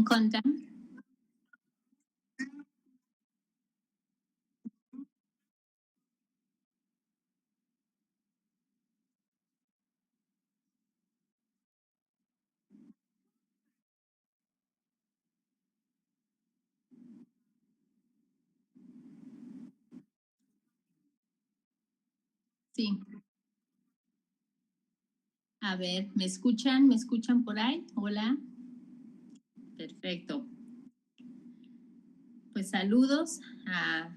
Conta. Sí. A ver, ¿me escuchan? ¿Me escuchan por ahí? Hola. Perfecto. Pues saludos a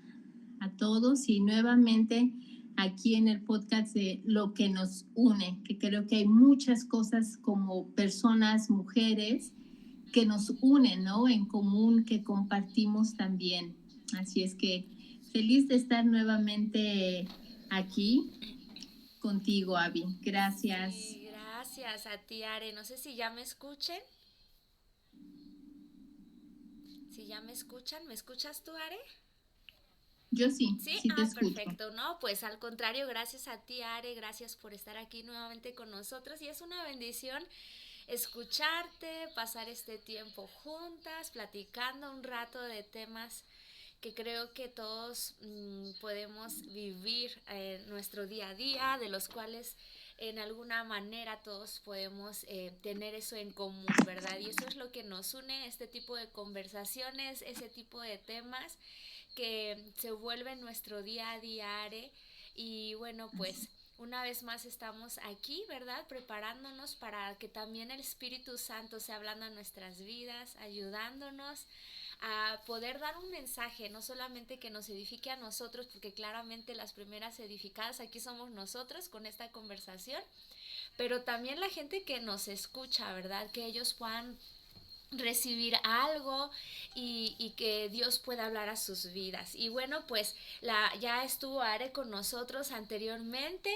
todos y nuevamente aquí en el podcast de Lo que nos une, que creo que hay muchas cosas como personas, mujeres, que nos unen, ¿no? En común, que compartimos también. Así es que feliz de estar nuevamente aquí contigo, Abby. Gracias. Sí, gracias a ti, Are. No sé si ya me escuchen. Si ya me escuchan, ¿me escuchas tú, Are? Yo sí, Sí, sí te escucho. perfecto. No, pues al contrario, gracias a ti, Are. Gracias por estar aquí nuevamente con nosotros. Y es una bendición escucharte, pasar este tiempo juntas, platicando un rato de temas que creo que todos podemos vivir en nuestro día a día, de los cuales en alguna manera todos podemos tener eso en común, ¿verdad? Y eso es lo que nos une, este tipo de conversaciones, ese tipo de temas que se vuelven nuestro día a día. Y bueno, pues una vez más estamos aquí, ¿verdad? Preparándonos para que también el Espíritu Santo sea hablando a nuestras vidas, ayudándonos a poder dar un mensaje, no solamente que nos edifique a nosotros, porque claramente las primeras edificadas aquí somos nosotros con esta conversación, pero también la gente que nos escucha, ¿verdad? Que ellos puedan recibir algo y que Dios pueda hablar a sus vidas. Y bueno, pues ya estuvo Are con nosotros anteriormente.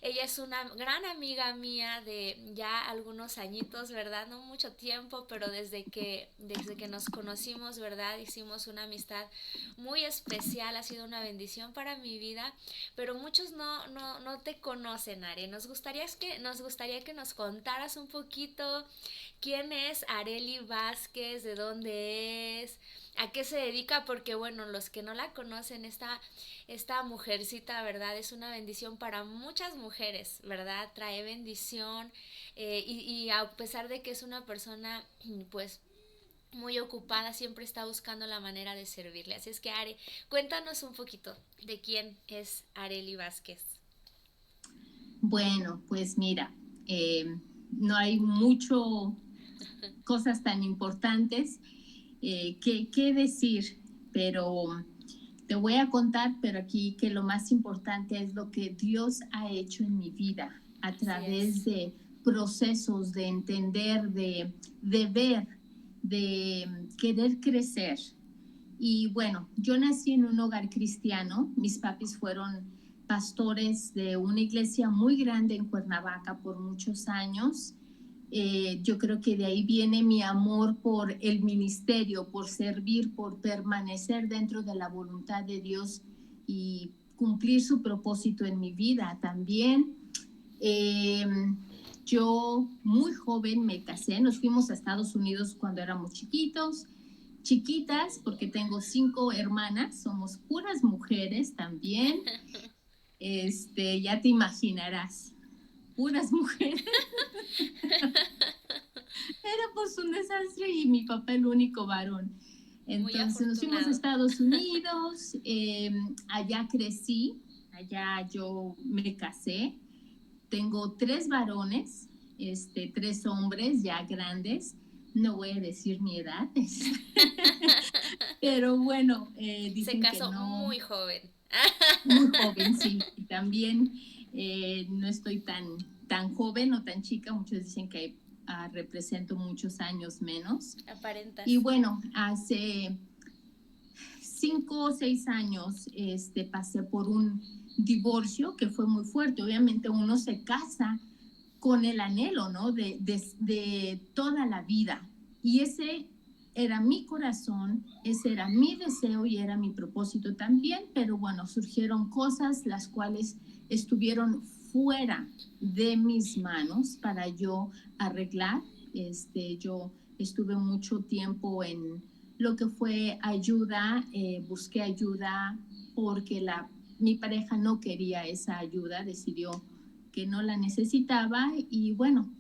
Ella es una gran amiga mía de ya algunos añitos, ¿verdad? No mucho tiempo, pero desde que nos conocimos, ¿verdad? Hicimos una amistad muy especial, ha sido una bendición para mi vida, pero muchos no te conocen, Are. Nos gustaría que nos contaras un poquito quién es Arely Vázquez, de dónde es, a qué se dedica, porque bueno, los que no la conocen, esta mujercita, ¿verdad? Es una bendición para muchas mujeres, ¿verdad? Trae bendición y a pesar de que es una persona, pues muy ocupada, siempre está buscando la manera de servirle. Así es que, Are, cuéntanos un poquito de quién es Arely Vázquez. Bueno, pues mira, no hay mucho cosas tan importantes que decir, pero te voy a contar, pero aquí que lo más importante es lo que Dios ha hecho en mi vida a Así través es. de procesos de entender, de ver, de querer crecer. Y bueno, yo nací en un hogar cristiano, mis papis fueron pastores de una iglesia muy grande en Cuernavaca por muchos años. Yo creo que de ahí viene mi amor por el ministerio, por servir, por permanecer dentro de la voluntad de Dios y cumplir su propósito en mi vida también. Eh, yo muy joven me casé, nos fuimos a Estados Unidos cuando éramos chiquitas, porque tengo 5 hermanas, somos puras mujeres también. Ya te imaginarás, puras mujeres. Éramos un desastre y mi papá el único varón. Muy Entonces nos fuimos a afortunado. Estados Unidos, allá crecí, allá yo me casé. Tengo 3 varones, 3 hombres ya grandes. No voy a decir mi edad, pero bueno, Se dicen que casó no, muy joven. muy joven, sí. Y también no estoy tan joven o tan chica. Muchos dicen que represento muchos años menos. Aparentas. Y bueno, hace 5 o 6 años pasé por un divorcio que fue muy fuerte. Obviamente uno se casa con el anhelo, ¿no? De toda la vida. Y ese era mi corazón, ese era mi deseo y era mi propósito también, pero bueno, surgieron cosas las cuales estuvieron fuera de mis manos para yo arreglar. Yo estuve mucho tiempo en lo que fue ayuda, busqué ayuda porque mi pareja no quería esa ayuda, decidió que no la necesitaba y bueno,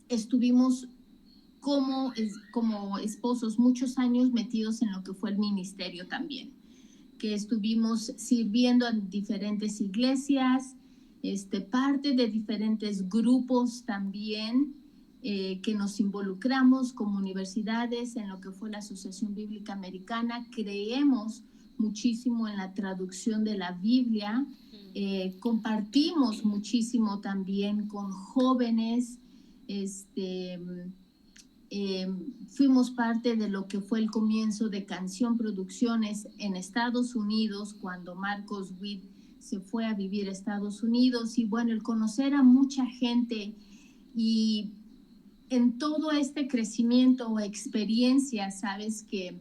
estuvimos como esposos muchos años metidos en lo que fue el ministerio también, que estuvimos sirviendo en diferentes iglesias, parte de diferentes grupos también, que nos involucramos como universidades en lo que fue la Asociación Bíblica Americana. Creemos muchísimo en la traducción de la Biblia, compartimos muchísimo también con jóvenes, fuimos parte de lo que fue el comienzo de Canción Producciones en Estados Unidos, cuando Marcos Witt se fue a vivir a Estados Unidos. Y bueno, el conocer a mucha gente y en todo este crecimiento o experiencia, sabes que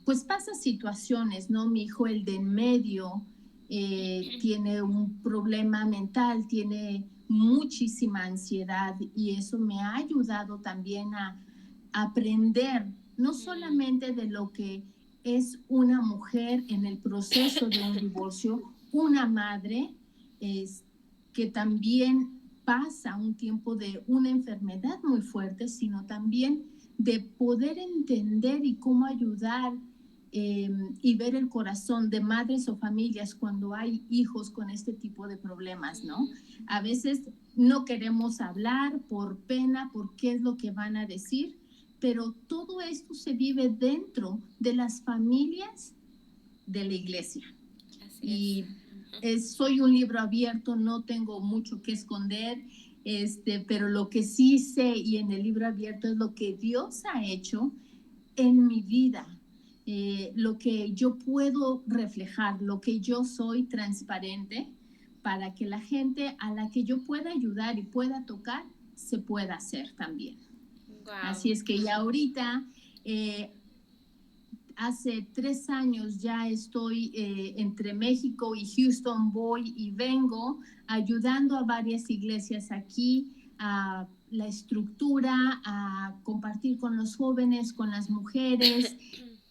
pues pasa situaciones, ¿no? Mi hijo, el de en medio, tiene un problema mental, tiene muchísima ansiedad y eso me ha ayudado también a aprender no solamente de lo que es una mujer en el proceso de un divorcio, una madre que también pasa un tiempo de una enfermedad muy fuerte, sino también de poder entender y cómo ayudar y ver el corazón de madres o familias cuando hay hijos con este tipo de problemas, ¿no? A veces no queremos hablar por pena, por qué es lo que van a decir, pero todo esto se vive dentro de las familias de la iglesia. Así es. Soy un libro abierto, no tengo mucho que esconder, pero lo que sí sé y en el libro abierto es lo que Dios ha hecho en mi vida. Lo que yo puedo reflejar, lo que yo soy transparente para que la gente a la que yo pueda ayudar y pueda tocar, se pueda hacer también. Wow. Así es que ya ahorita, hace 3 años ya estoy entre México y Houston, voy y vengo ayudando a varias iglesias aquí, a la estructura, a compartir con los jóvenes, con las mujeres.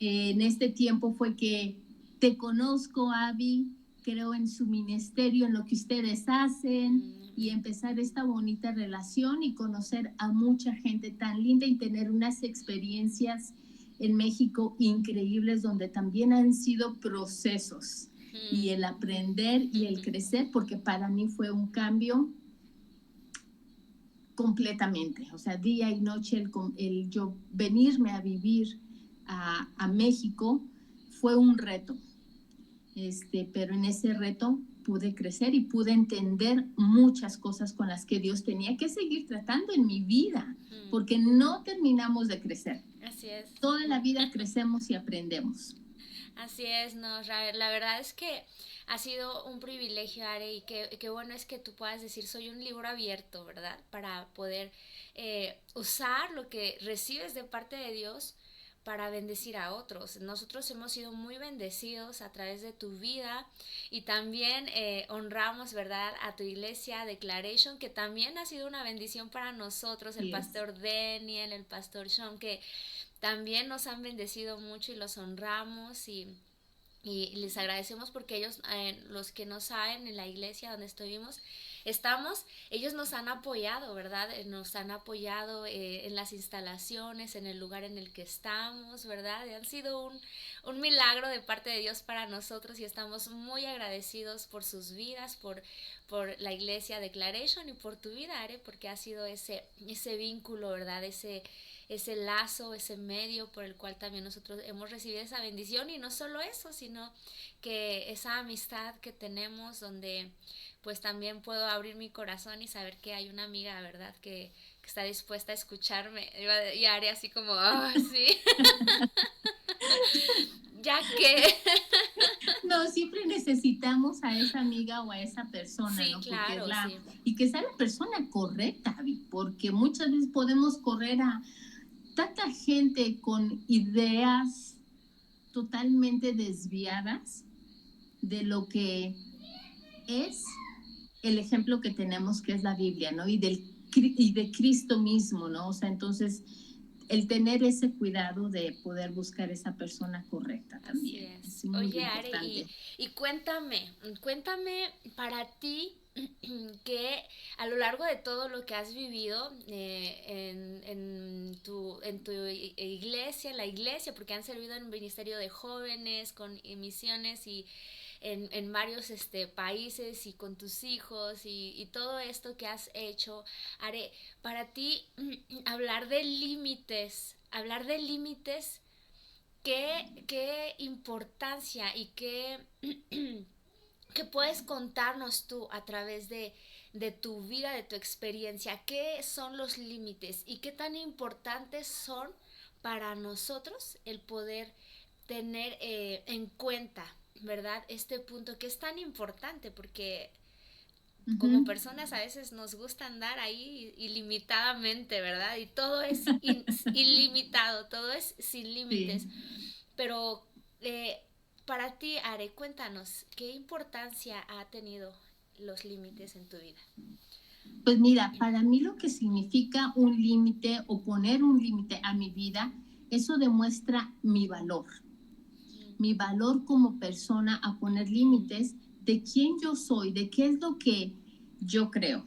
En este tiempo fue que te conozco, Abby, creo en su ministerio, en lo que ustedes hacen y empezar esta bonita relación y conocer a mucha gente tan linda y tener unas experiencias en México increíbles donde también han sido procesos y el aprender y el crecer, porque para mí fue un cambio completamente, o sea, día y noche el yo venirme a vivir a México fue un reto, pero en ese reto pude crecer y pude entender muchas cosas con las que Dios tenía que seguir tratando en mi vida, porque no terminamos de crecer. Así es. Toda la vida crecemos y aprendemos. Así es, no, la verdad es que ha sido un privilegio, Are, y qué bueno es que tú puedas decir soy un libro abierto, ¿verdad? Para poder usar lo que recibes de parte de Dios para bendecir a otros. Nosotros hemos sido muy bendecidos a través de tu vida y también honramos, ¿verdad?, a tu iglesia Declaration, que también ha sido una bendición para nosotros, el pastor Daniel, el pastor Sean, que también nos han bendecido mucho y los honramos y les agradecemos porque ellos, los que no saben, en la iglesia donde estamos, ellos nos han apoyado, ¿verdad? Nos han apoyado en las instalaciones, en el lugar en el que estamos, ¿verdad? Y han sido un milagro de parte de Dios para nosotros y estamos muy agradecidos por sus vidas, por la iglesia Declaration y por tu vida, Are, porque ha sido ese vínculo, ¿verdad? Ese lazo, ese medio por el cual también nosotros hemos recibido esa bendición y no solo eso, sino que esa amistad que tenemos donde pues también puedo abrir mi corazón y saber que hay una amiga, ¿verdad?, que está dispuesta a escucharme y haré así como, oh, sí, ya que... No, siempre necesitamos a esa amiga o a esa persona, sí, ¿no? claro, sí. Y que sea la persona correcta, porque muchas veces podemos correr a tanta gente con ideas totalmente desviadas de lo que es el ejemplo que tenemos, que es la Biblia, ¿no? Y del y de Cristo mismo, ¿no? O sea, entonces el tener ese cuidado de poder buscar esa persona correcta también. Así es. Es muy Oye, Are, importante. y cuéntame para ti que a lo largo de todo lo que has vivido en tu iglesia, en la iglesia, porque han servido en un ministerio de jóvenes, con misiones y en varios países y con tus hijos y todo esto que has hecho, Are, para ti hablar de límites, qué importancia y qué puedes contarnos tú a través de tu vida, de tu experiencia, qué son los límites y qué tan importantes son para nosotros el poder tener en cuenta, ¿verdad? Este punto que es tan importante porque como Ujú. personas a veces nos gusta andar ahí ilimitadamente, ¿verdad? Y todo es ilimitado, todo es sin Sí. límites. Pero eh, para ti, Are, cuéntanos, ¿qué importancia ha tenido los límites en tu vida? Pues mira, para mí lo que significa un límite o poner un límite a mi vida, eso demuestra mi valor como persona a poner límites de quién yo soy, de qué es lo que yo creo,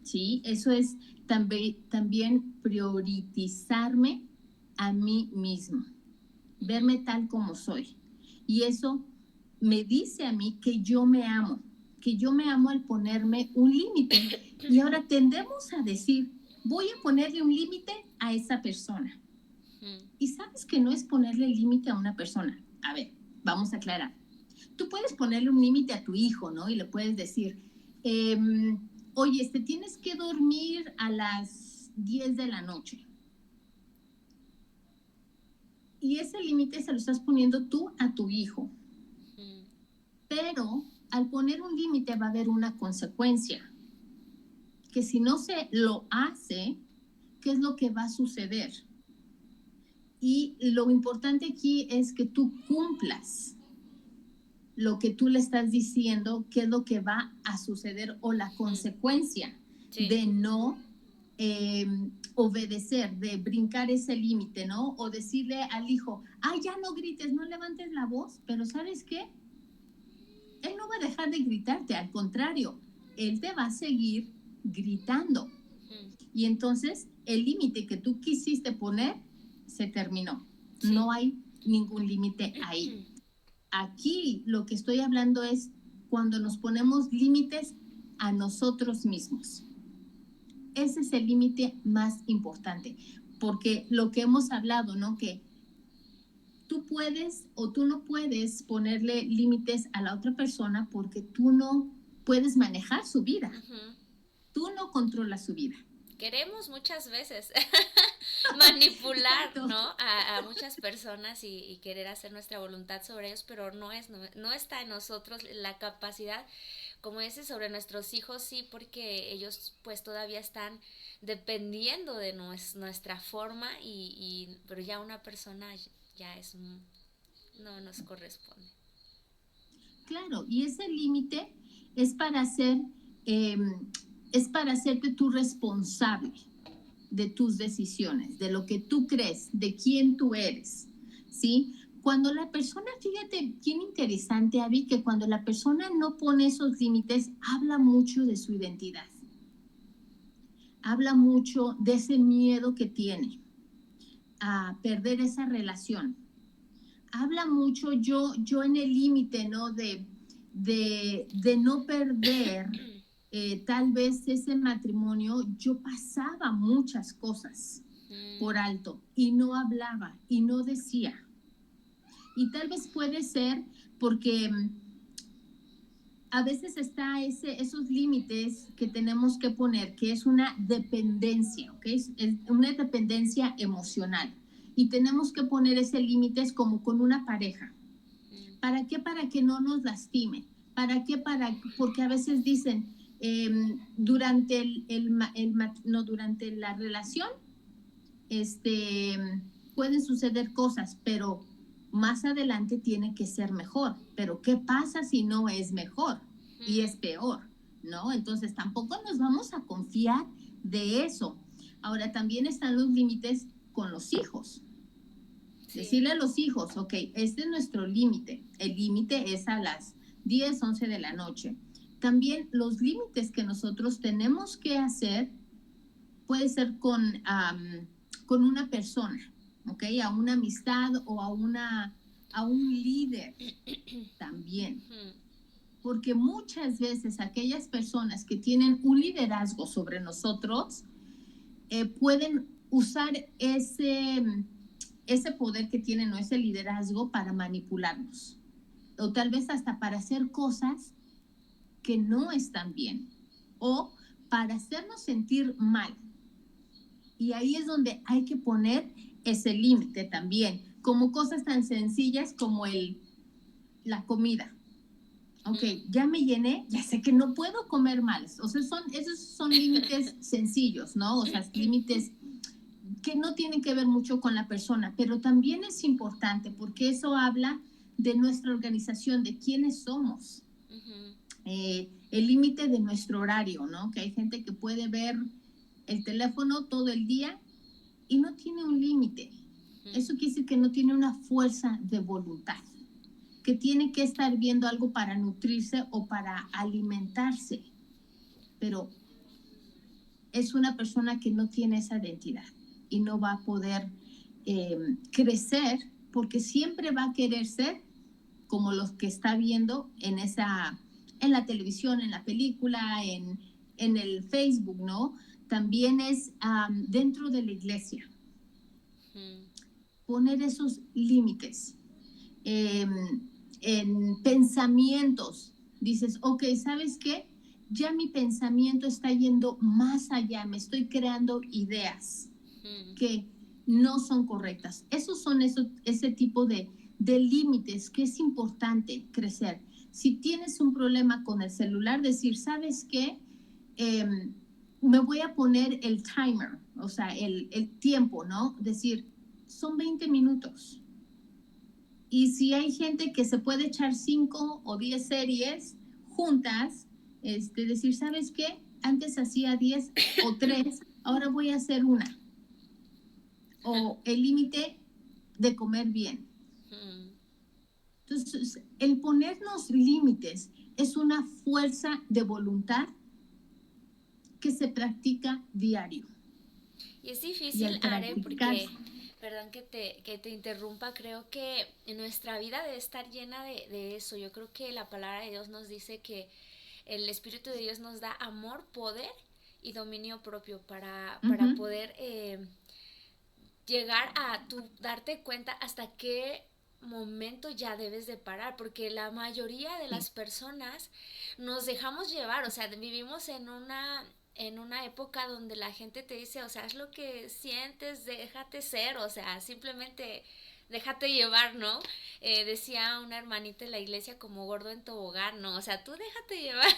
¿sí? Eso es también priorizarme a mí mismo, verme tal como soy. Y eso me dice a mí que yo me amo al ponerme un límite. Y ahora tendemos a decir, voy a ponerle un límite a esa persona. Y sabes que no es ponerle límite a una persona. A ver, vamos a aclarar. Tú puedes ponerle un límite a tu hijo, ¿no? Y le puedes decir, oye, tienes que dormir a las 10 de la noche. Y ese límite se lo estás poniendo tú a tu hijo. Pero al poner un límite va a haber una consecuencia. Que si no se lo hace, ¿qué es lo que va a suceder? Y lo importante aquí es que tú cumplas lo que tú le estás diciendo, qué es lo que va a suceder o la consecuencia de no obedecer, de brincar ese límite, ¿no? O decirle al hijo, ya no grites, no levantes la voz, pero ¿sabes qué? Él no va a dejar de gritarte, al contrario, él te va a seguir gritando. Y entonces el límite que tú quisiste poner se terminó. Sí. No hay ningún límite ahí. Aquí lo que estoy hablando es cuando nos ponemos límites a nosotros mismos. Ese es el límite más importante, porque lo que hemos hablado, ¿no? Que tú puedes o tú no puedes ponerle límites a la otra persona porque tú no puedes manejar su vida. Tú no controlas su vida. Queremos muchas veces manipular, ¿no? A muchas personas y querer hacer nuestra voluntad sobre ellos, pero no está en nosotros la capacidad, como dices, sobre nuestros hijos, sí, porque ellos pues todavía están dependiendo de nuestra forma pero ya una persona ya no nos corresponde. Claro, y ese límite es para hacerte tú responsable de tus decisiones, de lo que tú crees, de quién tú eres, ¿sí? Cuando la persona, fíjate, bien interesante, Abby, que cuando la persona no pone esos límites, habla mucho de su identidad. Habla mucho de ese miedo que tiene a perder esa relación. Habla mucho yo en el límite, ¿no? De no perder tal vez ese matrimonio, yo pasaba muchas cosas por alto y no hablaba y no decía. Y tal vez puede ser porque a veces está esos límites que tenemos que poner, que es una dependencia, ¿ok? Es una dependencia emocional. Y tenemos que poner ese límite como con una pareja. ¿Para qué? Para que no nos lastime. ¿Para qué? Porque a veces dicen, durante durante la relación, pueden suceder cosas, pero más adelante tiene que ser mejor. Pero ¿qué pasa si no es mejor y es peor? ¿No? Entonces tampoco nos vamos a confiar de eso. Ahora, también están los límites con los hijos. Sí. Decirle a los hijos, ok, este es nuestro límite. El límite es a las 10, 11 de la noche. También los límites que nosotros tenemos que hacer puede ser con una persona, ¿ok? A una amistad o a un líder también. Porque muchas veces aquellas personas que tienen un liderazgo sobre nosotros pueden usar ese poder que tienen o ese liderazgo para manipularnos. O tal vez hasta para hacer cosas que no están bien. O para hacernos sentir mal. Y ahí es donde hay que poner ese límite también, como cosas tan sencillas como la comida. Ok, ya me llené, ya sé que no puedo comer más. O sea, esos son límites sencillos, ¿no? O sea, límites que no tienen que ver mucho con la persona, pero también es importante porque eso habla de nuestra organización, de quiénes somos. El límite de nuestro horario, ¿no? Que hay gente que puede ver el teléfono todo el día y no tiene un límite. Eso quiere decir que no tiene una fuerza de voluntad, que tiene que estar viendo algo para nutrirse o para alimentarse, pero es una persona que no tiene esa identidad y no va a poder crecer porque siempre va a querer ser como los que está viendo en la televisión, en la película, en el Facebook, ¿no? También es dentro de la iglesia. Poner esos límites. En pensamientos, dices, ok, ¿sabes qué? Ya mi pensamiento está yendo más allá, me estoy creando ideas que no son correctas. Esos son ese tipo de límites que es importante crecer. Si tienes un problema con el celular, decir, ¿sabes qué? Me voy a poner el timer, o sea, el tiempo, ¿no? Decir, son 20 minutos. Y si hay gente que se puede echar 5 o 10 series juntas, decir, ¿sabes qué? Antes hacía 10 o 3, ahora voy a hacer una. O el límite de comer bien. Entonces, el ponernos límites es una fuerza de voluntad que se practica diario. Y es difícil, Are, porque, perdón que te interrumpa, creo que en nuestra vida debe estar llena de eso. Yo creo que la palabra de Dios nos dice que el Espíritu de Dios nos da amor, poder y dominio propio para poder llegar a darte cuenta hasta qué momento ya debes de parar, porque la mayoría de las personas nos dejamos llevar, o sea, vivimos en una época donde la gente te dice, o sea, es lo que sientes, déjate ser, o sea, simplemente déjate llevar, ¿no? Decía una hermanita en la iglesia como gordo en tobogán, ¿no? O sea, tú déjate llevar.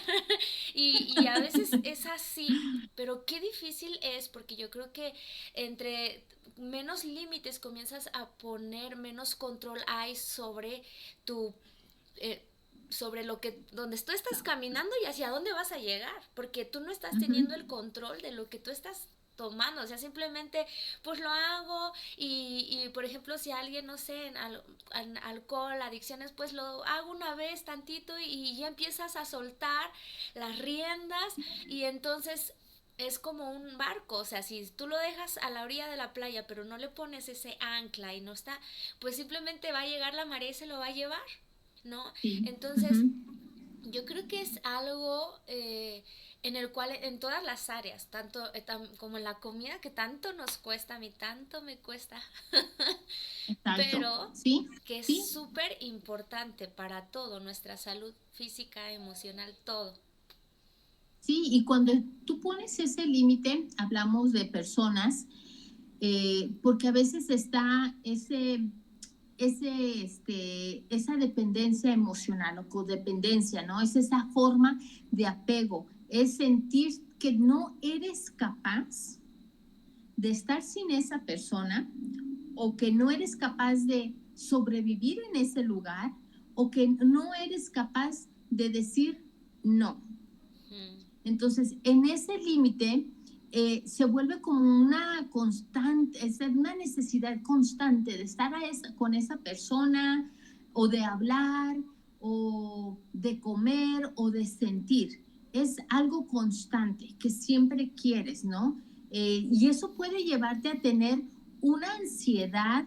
y a veces es así, pero qué difícil es, porque yo creo que entre menos límites comienzas a poner, menos control hay sobre tu... sobre donde tú estás caminando y hacia dónde vas a llegar, porque tú no estás teniendo el control de lo que tú estás tomando, o sea, simplemente pues lo hago y por ejemplo, si alguien, no sé, en alcohol, adicciones, pues lo hago una vez tantito y ya empiezas a soltar las riendas y entonces es como un barco, o sea, si tú lo dejas a la orilla de la playa pero no le pones ese ancla y no está, pues simplemente va a llegar la marea y se lo va a llevar, ¿no? Sí. Entonces, yo creo que es algo en el cual en todas las áreas, tanto como en la comida que tanto nos cuesta, a mí tanto me cuesta, pero ¿sí? que es súper importante para todo, nuestra salud física, emocional, todo. Sí, y cuando tú pones ese límite, hablamos de personas, porque a veces está esa dependencia emocional o codependencia, ¿no? Es esa forma de apego, es sentir que no eres capaz de estar sin esa persona o que no eres capaz de sobrevivir en ese lugar o que no eres capaz de decir no. Entonces, en ese límite se vuelve como una constante, es una necesidad constante de estar con esa persona, o de hablar, o de comer, o de sentir. Es algo constante que siempre quieres, ¿no? Y eso puede llevarte a tener una ansiedad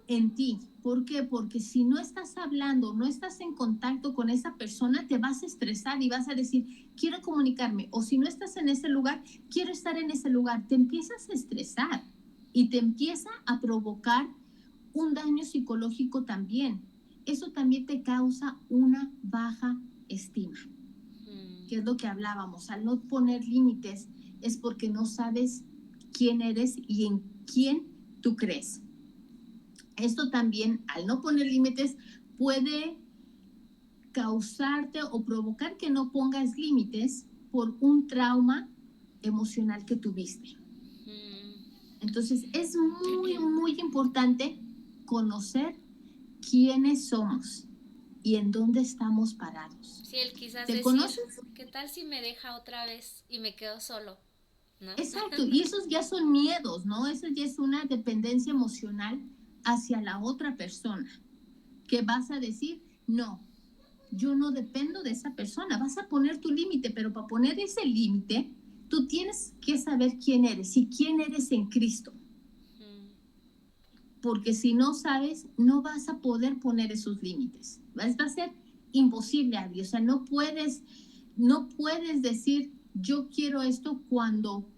en ti. ¿Por qué? Porque si no estás hablando, no estás en contacto con esa persona, te vas a estresar y vas a decir, quiero comunicarme. O si no estás en ese lugar, quiero estar en ese lugar. Te empiezas a estresar y te empieza a provocar un daño psicológico también. Eso también te causa una baja estima, que es lo que hablábamos. Al no poner límites es porque no sabes quién eres y en quién tú crees. Esto también, al no poner límites, puede causarte o provocar que no pongas límites por un trauma emocional que tuviste. Entonces, es muy, muy importante conocer quiénes somos y en dónde estamos parados. Sí, él quizás ¿Te decir, conoces? ¿qué tal si me deja otra vez y me quedo solo? ¿No? Exacto, y esos ya son miedos, ¿no? Eso ya es una dependencia emocional hacia la otra persona, que vas a decir, no, yo no dependo de esa persona. Vas a poner tu límite, pero para poner ese límite, tú tienes que saber quién eres y quién eres en Cristo. Porque si no sabes, no vas a poder poner esos límites. Va a ser imposible, Adri. O sea, no puedes decir, yo quiero esto cuando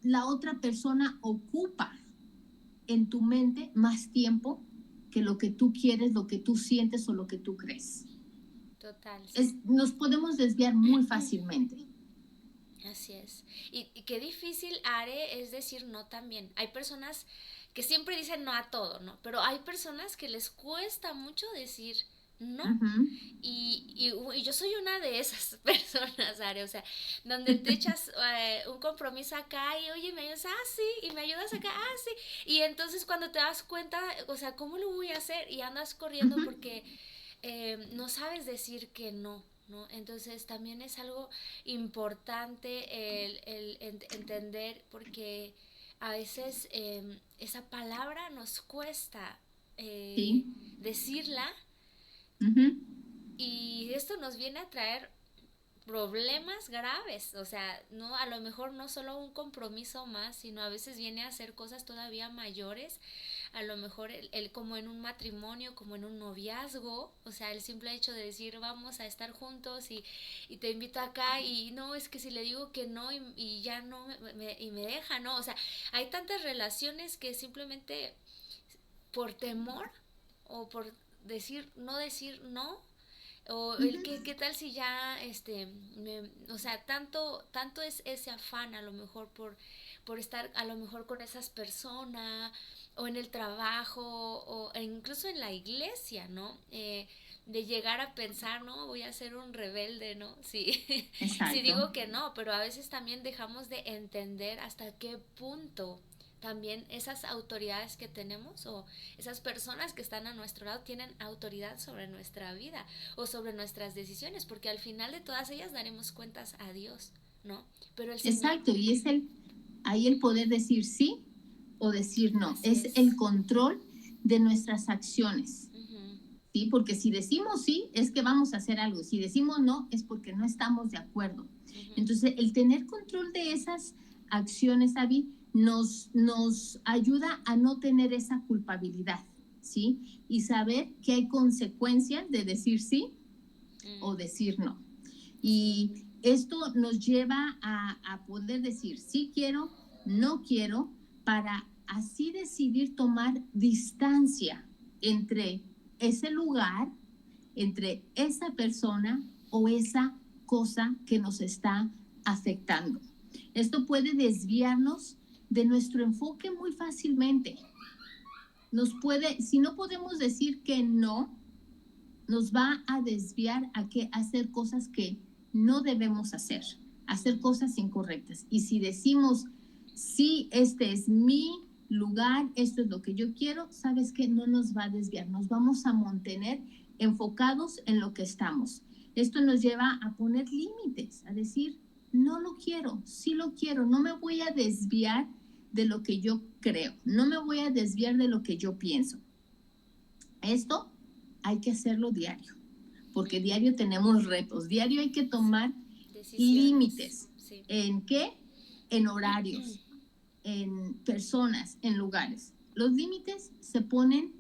la otra persona ocupa en tu mente más tiempo que lo que tú quieres, lo que tú sientes o lo que tú crees. Total. Sí. Nos podemos desviar muy fácilmente. Así es. Y qué difícil, Are, es decir no también. Hay personas que siempre dicen no a todo, ¿no? Pero hay personas que les cuesta mucho decir no. Y yo soy una de esas personas, Are. O sea, donde te echas un compromiso acá y, oye, me ayudas, sí, y me ayudas acá, sí. Y entonces cuando te das cuenta, o sea, ¿cómo lo voy a hacer? Y andas corriendo porque no sabes decir que no. ¿No? Entonces también es algo importante el entender porque a veces esa palabra nos cuesta Sí. decirla y esto nos viene a traer problemas graves, o sea, no, a lo mejor no solo un compromiso más, sino a veces viene a hacer cosas todavía mayores, a lo mejor el como en un matrimonio, como en un noviazgo, o sea, el simple hecho de decir vamos a estar juntos y te invito acá y no, es que si le digo que no y ya no y me deja, no, o sea, hay tantas relaciones que simplemente por temor o por decir no, o el qué tal si ya o sea, tanto es ese afán a lo mejor por estar a lo mejor con esas personas o en el trabajo o incluso en la iglesia, ¿no? De llegar a pensar, no, voy a ser un rebelde, ¿no? Sí, sí digo que no, pero a veces también dejamos de entender hasta qué punto también esas autoridades que tenemos o esas personas que están a nuestro lado tienen autoridad sobre nuestra vida o sobre nuestras decisiones, porque al final de todas ellas daremos cuentas a Dios, ¿no? Pero el Señor... Exacto, y es ahí el poder decir sí o decir no. Es el control de nuestras acciones. ¿Sí? Porque si decimos sí, es que vamos a hacer algo. Si decimos no, es porque no estamos de acuerdo. Entonces, el tener control de esas acciones, Abby, nos ayuda a no tener esa culpabilidad, ¿sí? Y saber que hay consecuencias de decir sí o decir no. Y esto nos lleva a poder decir sí quiero, no quiero, para así decidir tomar distancia entre ese lugar, entre esa persona o esa cosa que nos está afectando. Esto puede desviarnos de nuestro enfoque muy fácilmente. Si no podemos decir que no, nos va a desviar a hacer cosas que no debemos hacer cosas incorrectas. Y si decimos, sí, este es mi lugar, esto es lo que yo quiero, ¿sabes qué? No nos va a desviar, nos vamos a mantener enfocados en lo que estamos. Esto nos lleva a poner límites, a decir, no lo quiero, sí lo quiero, no me voy a desviar de lo que yo creo, no me voy a desviar de lo que yo pienso. Esto hay que hacerlo diario, porque diario tenemos retos, diario hay que tomar límites. Sí. ¿En qué? En horarios, en personas, en lugares. Los límites se ponen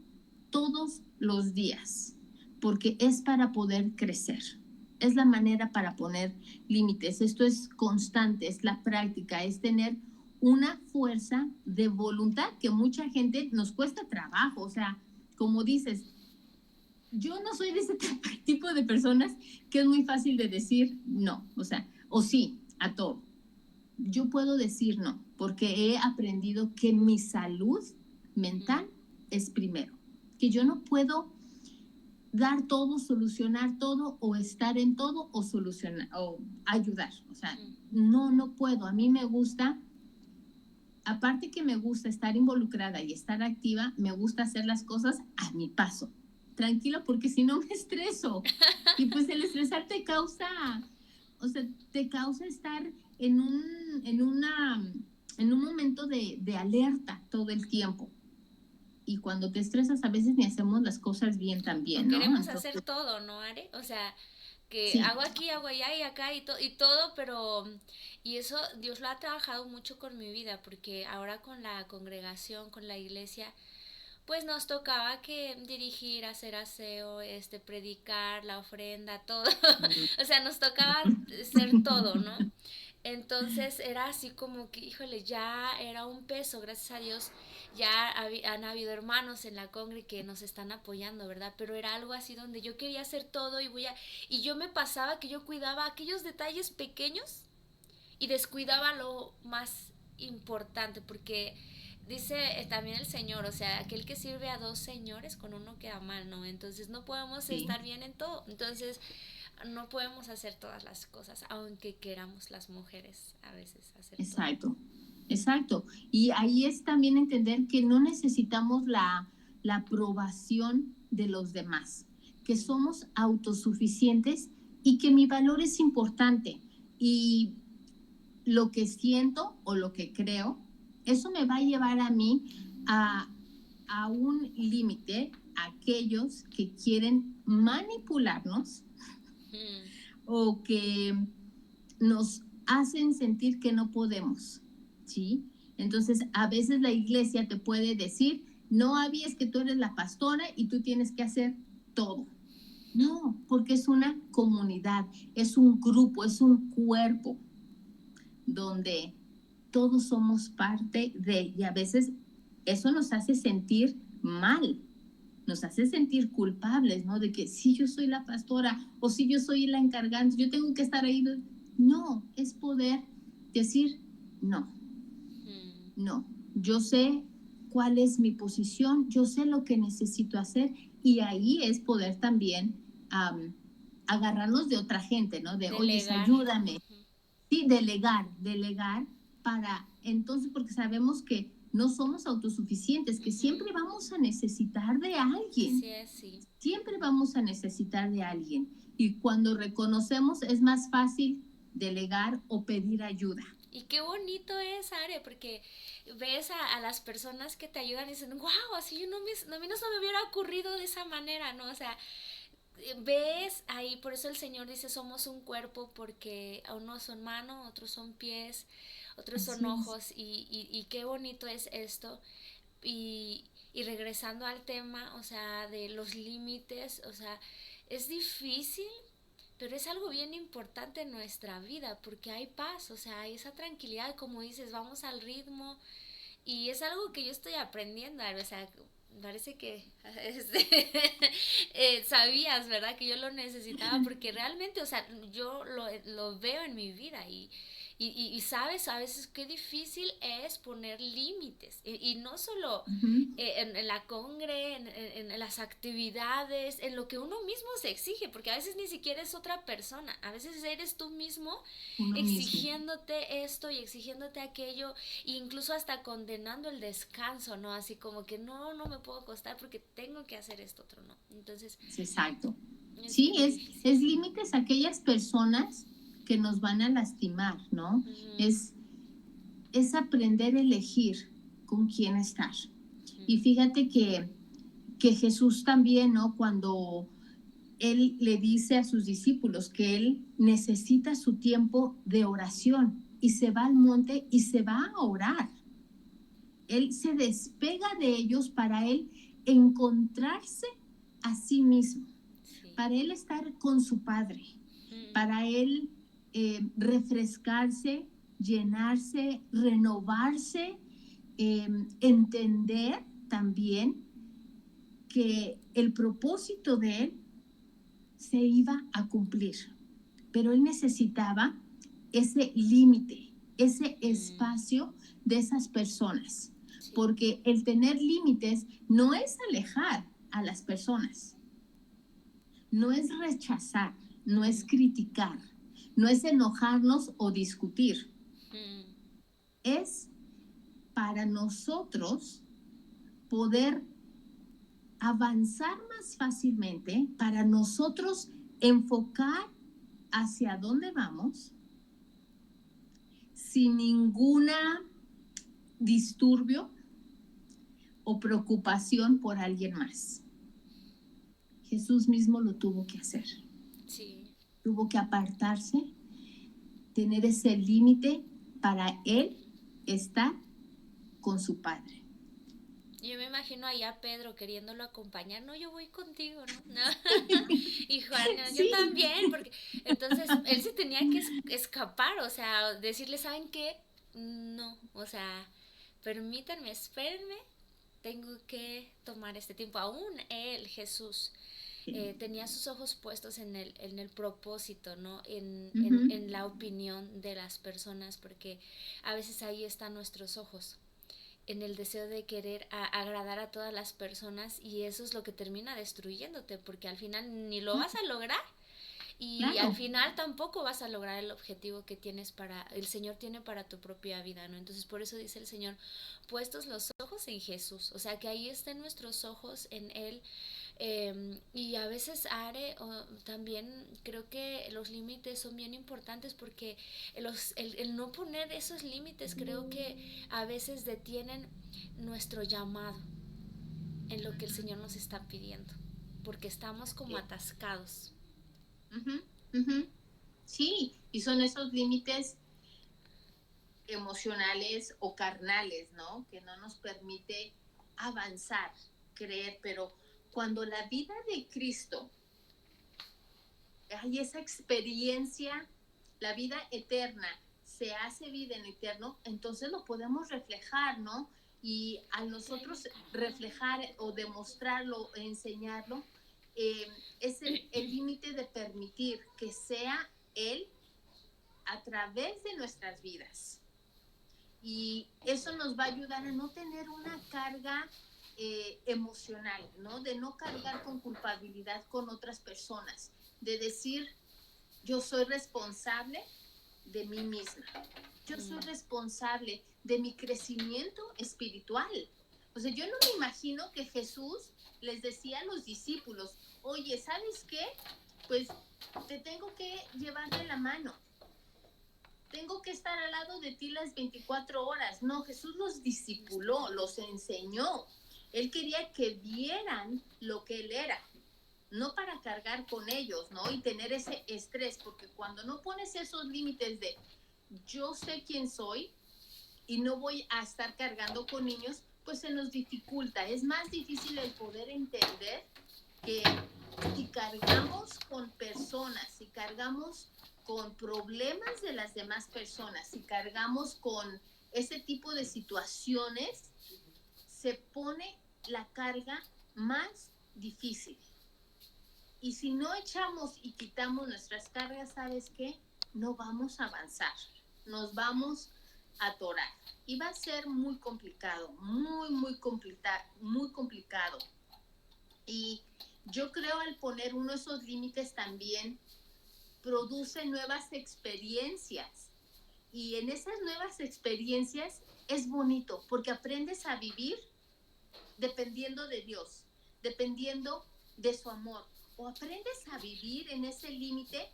todos los días, porque es para poder crecer. Es la manera para poner límites. Esto es constante, es la práctica, es tener una fuerza de voluntad que mucha gente nos cuesta trabajo. O sea, como dices, yo no soy de ese tipo de personas que es muy fácil de decir no, o sea, o sí a todo. Yo puedo decir no, porque he aprendido que mi salud mental es primero, que yo no puedo dar todo, solucionar todo o estar en todo o solucionar o ayudar. O sea, no puedo. A mí me gusta, aparte que me gusta estar involucrada y estar activa, me gusta hacer las cosas a mi paso. Tranquilo, porque si no me estreso. Y pues el estresar te causa, o sea, te causa estar en un momento de alerta todo el tiempo. Y cuando te estresas a veces ni hacemos las cosas bien también, ¿no? Queremos hacer todo, ¿no, Are? O sea, que sí, hago aquí, hago allá y acá y todo, pero... Y eso Dios lo ha trabajado mucho con mi vida, porque ahora con la congregación, con la iglesia, pues nos tocaba que dirigir, hacer aseo, predicar, la ofrenda, todo. O sea, nos tocaba ser todo, ¿no? Entonces era así como que, híjole, ya era un peso, gracias a Dios, ya han habido hermanos en la congre que nos están apoyando, ¿verdad? Pero era algo así donde yo quería hacer todo y yo me pasaba que yo cuidaba aquellos detalles pequeños y descuidaba lo más importante, porque dice también el Señor, o sea, aquel que sirve a dos señores con uno queda mal, ¿no? Entonces no podemos estar bien en todo. Entonces no podemos hacer todas las cosas, aunque queramos las mujeres a veces hacer exacto, todo. Exacto. Y ahí es también entender que no necesitamos la aprobación de los demás, que somos autosuficientes y que mi valor es importante. Y lo que siento o lo que creo, eso me va a llevar a mí a un límite, aquellos que quieren manipularnos o que nos hacen sentir que no podemos, ¿sí? Entonces, a veces la iglesia te puede decir, no, Abby, es que tú eres la pastora y tú tienes que hacer todo. No, porque es una comunidad, es un grupo, es un cuerpo donde todos somos parte de, y a veces eso nos hace sentir mal, nos hace sentir culpables, ¿no? De que si yo soy la pastora o si yo soy la encargada, yo tengo que estar ahí. No, es poder decir no, no, yo sé cuál es mi posición, yo sé lo que necesito hacer y ahí es poder también agarrarnos de otra gente, ¿no? De, oye, ayúdame. Sí, delegar para, entonces, porque sabemos que no somos autosuficientes, que siempre vamos a necesitar de alguien. Así es, sí. Siempre vamos a necesitar de alguien. Y cuando reconocemos es más fácil delegar o pedir ayuda. Y qué bonito es, Are, porque ves a las personas que te ayudan y dicen, wow, así yo a mí no se me hubiera ocurrido de esa manera, ¿no? O sea, ves ahí, por eso el Señor dice somos un cuerpo, porque unos son manos, otros son pies, otros son ojos, y qué bonito es esto. Y regresando al tema, o sea, de los límites, o sea, es difícil, pero es algo bien importante en nuestra vida, porque hay paz, o sea, hay esa tranquilidad, como dices, vamos al ritmo, y es algo que yo estoy aprendiendo, o sea, parece que sabías, ¿verdad? Que yo lo necesitaba porque realmente, o sea, yo lo veo en mi vida y sabes a veces qué difícil es poner límites y no solo en la congre, en las actividades, en lo que uno mismo se exige, porque a veces ni siquiera es otra persona, a veces eres tú mismo exigiéndote esto y exigiéndote aquello e incluso hasta condenando el descanso, ¿no? Así como que no me puedo acostar porque tengo que hacer esto otro, ¿no? Entonces... Exacto. Sí, es límites a aquellas personas que nos van a lastimar, ¿no? Ujú. Es aprender a elegir con quién estar. Y fíjate que Jesús también, ¿no? Cuando él le dice a sus discípulos que él necesita su tiempo de oración y se va al monte y se va a orar. Él se despega de ellos para él encontrarse a sí mismo, Sí. para él estar con su Padre, para él refrescarse, llenarse, renovarse, entender también que el propósito de él se iba a cumplir, pero él necesitaba ese límite, ese espacio de esas personas, Sí. porque el tener límites no es alejar a las personas, no es rechazar, no es criticar, no es enojarnos o discutir, es para nosotros poder avanzar más fácilmente, para nosotros enfocar hacia dónde vamos sin ninguna disturbio o preocupación por alguien más. Jesús mismo lo tuvo que hacer. Sí. Tuvo que apartarse, tener ese límite para él estar con su Padre. Yo me imagino ahí a Pedro queriéndolo acompañar. No, yo voy contigo, ¿no? No. Y Juan, no, yo Sí. también, porque entonces él se tenía que escapar, o sea, decirle, ¿saben qué? No, o sea, permítanme, espérenme, tengo que tomar este tiempo. Aún él, Jesús, tenía sus ojos puestos en el propósito, ¿no? En la opinión de las personas, porque a veces ahí están nuestros ojos, en el deseo de querer agradar a todas las personas, y eso es lo que termina destruyéndote, porque al final ni lo vas a lograr y Claro. al final tampoco vas a lograr el objetivo que tienes el Señor tiene para tu propia vida, ¿no? Entonces por eso dice el Señor, puestos los ojos en Jesús, o sea, que ahí estén nuestros ojos en Él. Y a veces, Are, también creo que los límites son bien importantes, porque el no poner esos límites creo que a veces detienen nuestro llamado en lo que el Señor nos está pidiendo, porque estamos como atascados. Sí, y son esos límites emocionales o carnales, ¿no? Que no nos permite avanzar, creer, pero cuando la vida de Cristo hay esa experiencia, la vida eterna se hace vida en eterno, entonces lo podemos reflejar, ¿no? Y al nosotros reflejar o demostrarlo, enseñarlo, es el límite de permitir que sea Él a través de nuestras vidas. Y eso nos va a ayudar a no tener una carga emocional, ¿no? De no cargar con culpabilidad con otras personas, de decir, yo soy responsable de mí misma, yo soy responsable de mi crecimiento espiritual. O sea, yo no me imagino que Jesús les decía a los discípulos, oye, ¿sabes qué? Pues te tengo que llevar de la mano, tengo que estar al lado de ti las 24 horas. No, Jesús los discipuló, los enseñó. Él quería que vieran lo que Él era, no para cargar con ellos, ¿no? Y tener ese estrés, porque cuando no pones esos límites de yo sé quién soy y no voy a estar cargando con niños, pues se nos dificulta. Es más difícil el poder entender que si cargamos con personas, si cargamos con problemas de las demás personas, si cargamos con ese tipo de situaciones, se pone la carga más difícil. Y si no echamos y quitamos nuestras cargas, ¿sabes qué? No vamos a avanzar, nos vamos a atorar. Y va a ser muy complicado, muy complicado. Y yo creo al poner uno de esos límites también produce nuevas experiencias. Y en esas nuevas experiencias es bonito porque aprendes a vivir dependiendo de Dios, dependiendo de su amor, o aprendes a vivir en ese límite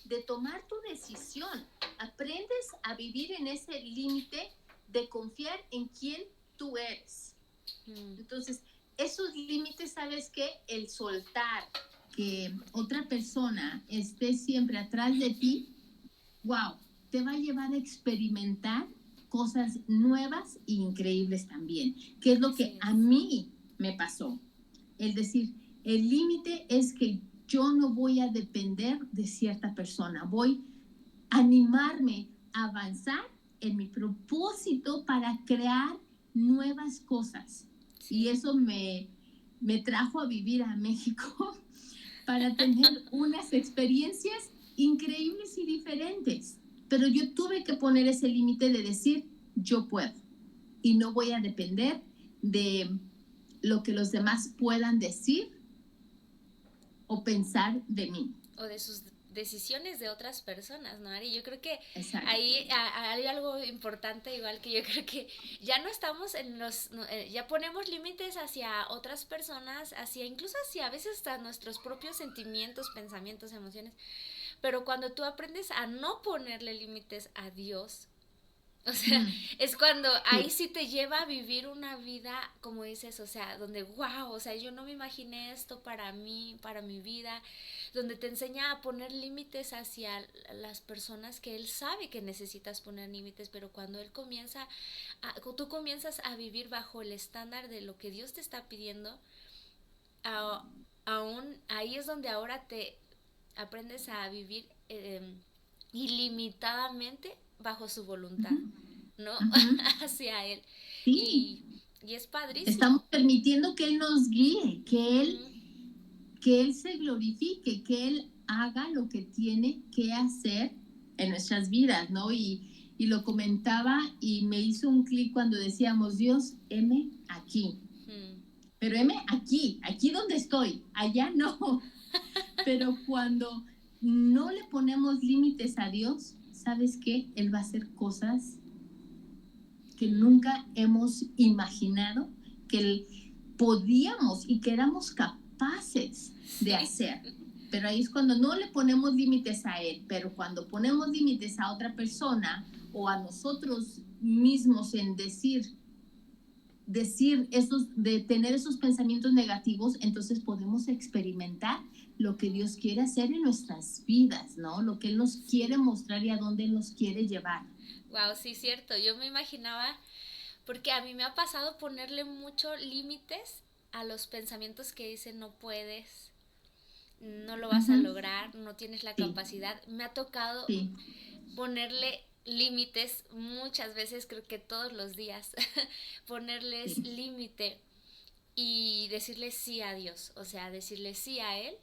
de tomar tu decisión, aprendes a vivir en ese límite de confiar en quién tú eres. Entonces, esos límites, ¿sabes qué? El soltar, que otra persona esté siempre atrás de ti, wow, te va a llevar a experimentar cosas nuevas e increíbles también, que es lo que a mí me pasó. Es decir, el límite es que yo no voy a depender de cierta persona, voy a animarme a avanzar en mi propósito para crear nuevas cosas. Sí. Y eso me trajo a vivir a México para tener unas experiencias increíbles y diferentes. Pero yo tuve que poner ese límite de decir, yo puedo. Y no voy a depender de lo que los demás puedan decir o pensar de mí. O de sus decisiones de otras personas, ¿no, Ari? Yo creo que Exacto. Ahí hay algo importante, igual que yo creo que ya no estamos en los, ya ponemos límites hacia otras personas, hacia incluso hacia a veces hasta nuestros propios sentimientos, pensamientos, emociones, pero cuando tú aprendes a no ponerle límites a Dios, o sea, es cuando ahí sí te lleva a vivir una vida, como dices, o sea, donde, wow, o sea, yo no me imaginé esto para mí, para mi vida, donde te enseña a poner límites hacia las personas que él sabe que necesitas poner límites, pero cuando él comienza, tú comienzas a vivir bajo el estándar de lo que Dios te está pidiendo, aún ahí es donde ahora te aprendes a vivir ilimitadamente bajo su voluntad, ¿no? Hacia él. Sí. Y es padrísimo. Estamos permitiendo que él nos guíe, que él se glorifique, que él haga lo que tiene que hacer en nuestras vidas, ¿no? Y lo comentaba y me hizo un clic cuando decíamos, Dios, heme aquí. Pero heme aquí donde estoy, allá no. Pero cuando no le ponemos límites a Dios, ¿sabes qué? Él va a hacer cosas que nunca hemos imaginado que podíamos y que éramos capaces de hacer. Pero ahí es cuando no le ponemos límites a Él, pero cuando ponemos límites a otra persona o a nosotros mismos en decir esos, de tener esos pensamientos negativos, entonces podemos experimentar lo que Dios quiere hacer en nuestras vidas, ¿no? Lo que Él nos quiere mostrar y a dónde Él nos quiere llevar. Wow, sí, cierto. Yo me imaginaba, porque a mí me ha pasado ponerle muchos límites a los pensamientos que dicen no puedes, no lo vas a lograr, no tienes la capacidad. Me ha tocado ponerle límites muchas veces, creo que todos los días, ponerles límite y decirle sí a Dios, o sea, decirle sí a Él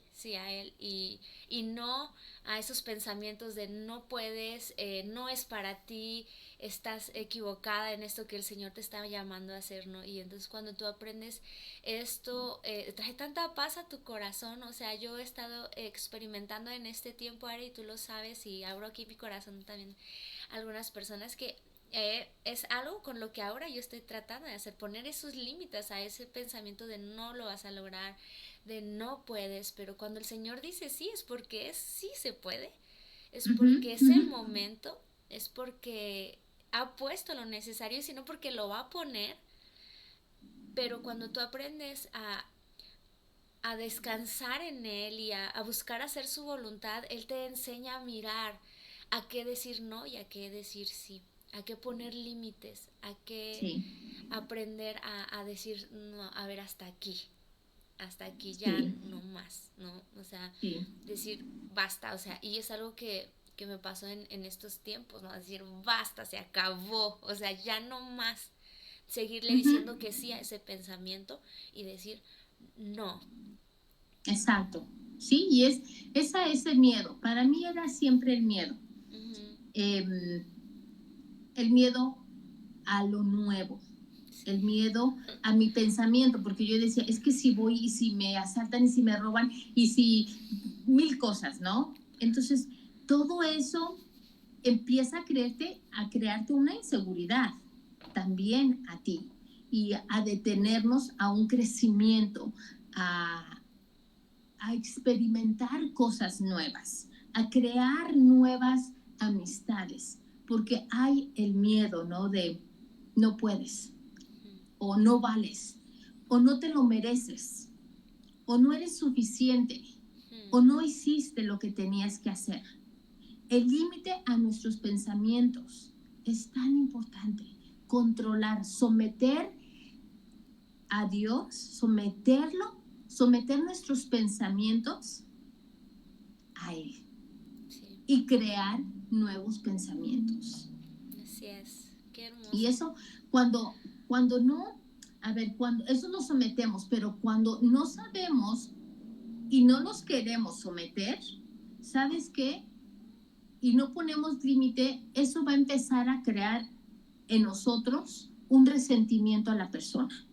y no a esos pensamientos de no puedes, no es para ti, estás equivocada en esto que el Señor te está llamando a hacer, ¿no? Y entonces cuando tú aprendes esto, trae tanta paz a tu corazón, o sea, yo he estado experimentando en este tiempo, Ari, y tú lo sabes, y abro aquí mi corazón también a algunas personas que es algo con lo que ahora yo estoy tratando de hacer, poner esos límites a ese pensamiento de no lo vas a lograr, de no puedes, pero cuando el Señor dice sí, es porque sí se puede, es porque es el momento, es porque ha puesto lo necesario, sino porque lo va a poner. Pero cuando tú aprendes a descansar en Él y a buscar hacer su voluntad, Él te enseña a mirar a qué decir no y a qué decir sí, a qué poner límites, a qué aprender a decir, no, a ver, hasta aquí ya no más, ¿no? O sea, decir basta, o sea, y es algo que me pasó en estos tiempos, ¿no? Decir basta, se acabó, o sea, ya no más seguirle diciendo que sí a ese pensamiento y decir no. Exacto, sí, y ese es el miedo, para mí era siempre el miedo. El miedo a lo nuevo, el miedo a mi pensamiento, porque yo decía, es que si voy y si me asaltan y si me roban y si mil cosas, ¿no? Entonces, todo eso empieza a crearte una inseguridad también a ti y a detenernos a un crecimiento, a a experimentar cosas nuevas, a crear nuevas amistades, porque hay el miedo, ¿no? De no puedes, o no vales, o no te lo mereces, o no eres suficiente, o no hiciste lo que tenías que hacer. El límite a nuestros pensamientos es tan importante. Controlar, someter a Dios, someter nuestros pensamientos a Él. Sí. Y crear nuevos pensamientos. Así es, qué hermoso. Y eso, cuando no, cuando eso lo sometemos, pero cuando no sabemos y no nos queremos someter, ¿sabes qué? Y no ponemos límite, eso va a empezar a crear en nosotros un resentimiento a la persona.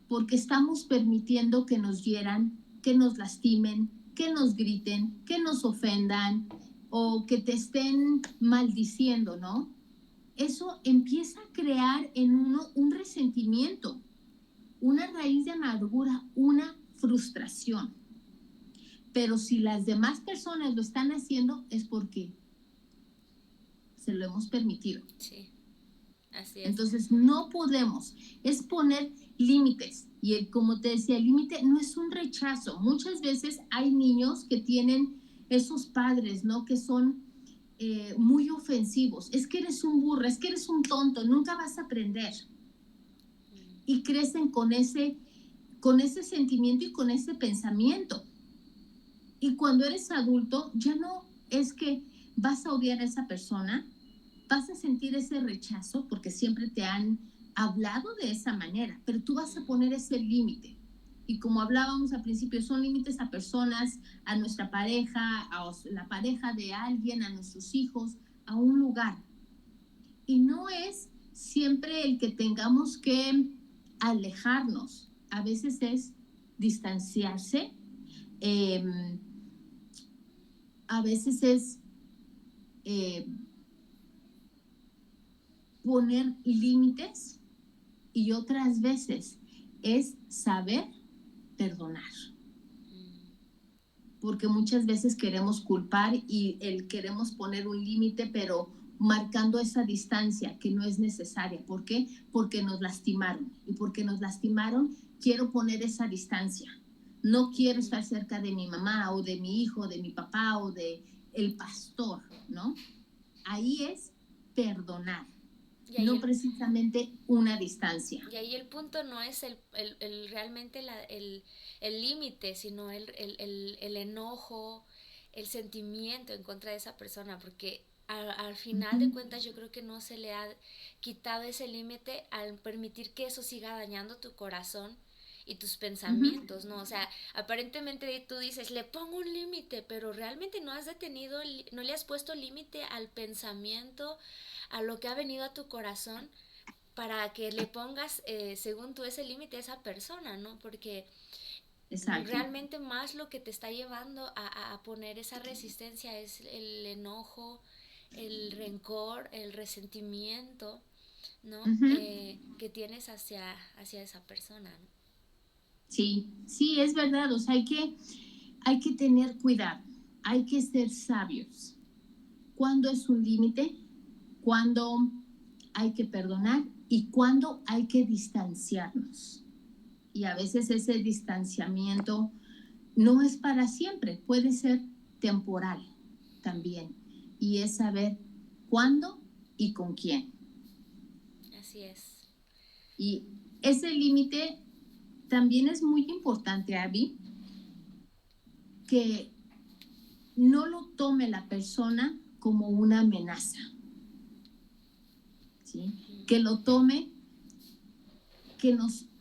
Porque estamos permitiendo que nos hieran, que nos lastimen, que nos griten, que nos ofendan o que te estén maldiciendo, ¿no? Eso empieza a crear en uno un resentimiento, una raíz de amargura, una frustración. Pero si las demás personas lo están haciendo es porque se lo hemos permitido. Sí, así es. Entonces no podemos, es poner límites. Y como te decía, el límite no es un rechazo. Muchas veces hay niños que tienen esos padres, ¿no? Que son muy ofensivos. Es que eres un burro, es que eres un tonto, nunca vas a aprender. Y crecen con ese sentimiento y con ese pensamiento. Y cuando eres adulto, ya no es que vas a odiar a esa persona, vas a sentir ese rechazo porque siempre te han hablado de esa manera, pero tú vas a poner ese límite. Y como hablábamos al principio, son límites a personas, a nuestra pareja, a la pareja de alguien, a nuestros hijos, a un lugar. Y no es siempre el que tengamos que alejarnos. A veces es distanciarse. A veces es poner límites y otras veces es saber perdonar. Porque muchas veces queremos culpar y queremos poner un límite, pero marcando esa distancia que no es necesaria. ¿Por qué? Porque nos lastimaron. Y porque nos lastimaron, quiero poner esa distancia. No quiero estar cerca de mi mamá o de mi hijo, de mi papá o de el pastor, ¿no? Ahí es perdonar, no precisamente una distancia. Y ahí el punto no es realmente el límite, sino el enojo, el sentimiento en contra de esa persona, porque al final de cuentas yo creo que no se le ha quitado ese límite al permitir que eso siga dañando tu corazón y tus pensamientos, ¿no? O sea, aparentemente tú dices, le pongo un límite, pero realmente no has detenido, no le has puesto límite al pensamiento, a lo que ha venido a tu corazón, para que le pongas, según tú, ese límite a esa persona, ¿no? Porque exacto, realmente más lo que te está llevando a poner esa resistencia es el enojo, el rencor, el resentimiento, ¿no? Que tienes hacia esa persona, ¿no? Sí, es verdad. O sea, hay que tener cuidado, hay que ser sabios. ¿Cuándo es un límite? ¿Cuándo hay que perdonar? ¿Y cuándo hay que distanciarnos? Y a veces ese distanciamiento no es para siempre, puede ser temporal también. Y es saber cuándo y con quién. Así es. Y ese límite también es muy importante, Abby, que no lo tome la persona como una amenaza, ¿sí? Que lo tome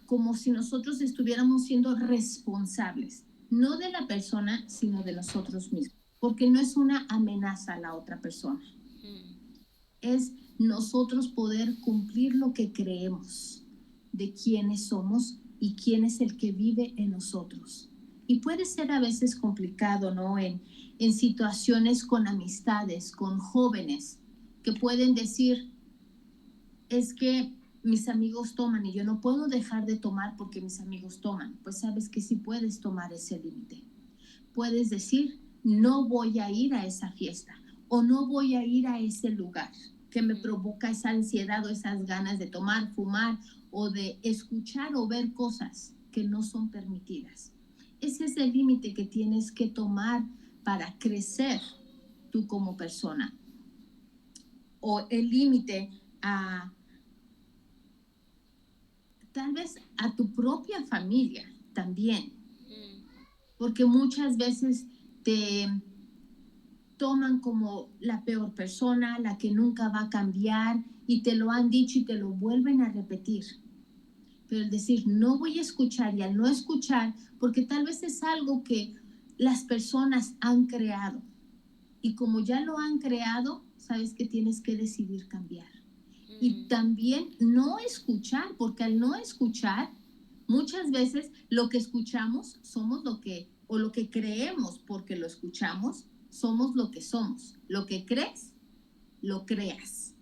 como si nosotros estuviéramos siendo responsables, no de la persona, sino de nosotros mismos, porque no es una amenaza a la otra persona. Es nosotros poder cumplir lo que creemos de quiénes somos y quién es el que vive en nosotros. Y puede ser a veces complicado, ¿no? En situaciones con amistades, con jóvenes, que pueden decir, es que mis amigos toman y yo no puedo dejar de tomar porque mis amigos toman. Pues sabes que sí puedes tomar ese límite. Puedes decir, no voy a ir a esa fiesta o no voy a ir a ese lugar que me provoca esa ansiedad o esas ganas de tomar, fumar o de escuchar o ver cosas que no son permitidas. Ese es el límite que tienes que tomar para crecer tú como persona. O el límite a tal vez a tu propia familia también. Porque muchas veces te toman como la peor persona, la que nunca va a cambiar, y te lo han dicho y te lo vuelven a repetir. Pero el decir, no voy a escuchar, y al no escuchar, porque tal vez es algo que las personas han creado. Y como ya lo han creado, sabes que tienes que decidir cambiar. Y también no escuchar, porque al no escuchar, muchas veces lo que escuchamos somos lo que, o lo que creemos porque lo escuchamos, somos lo que somos. Lo que crees, lo creas,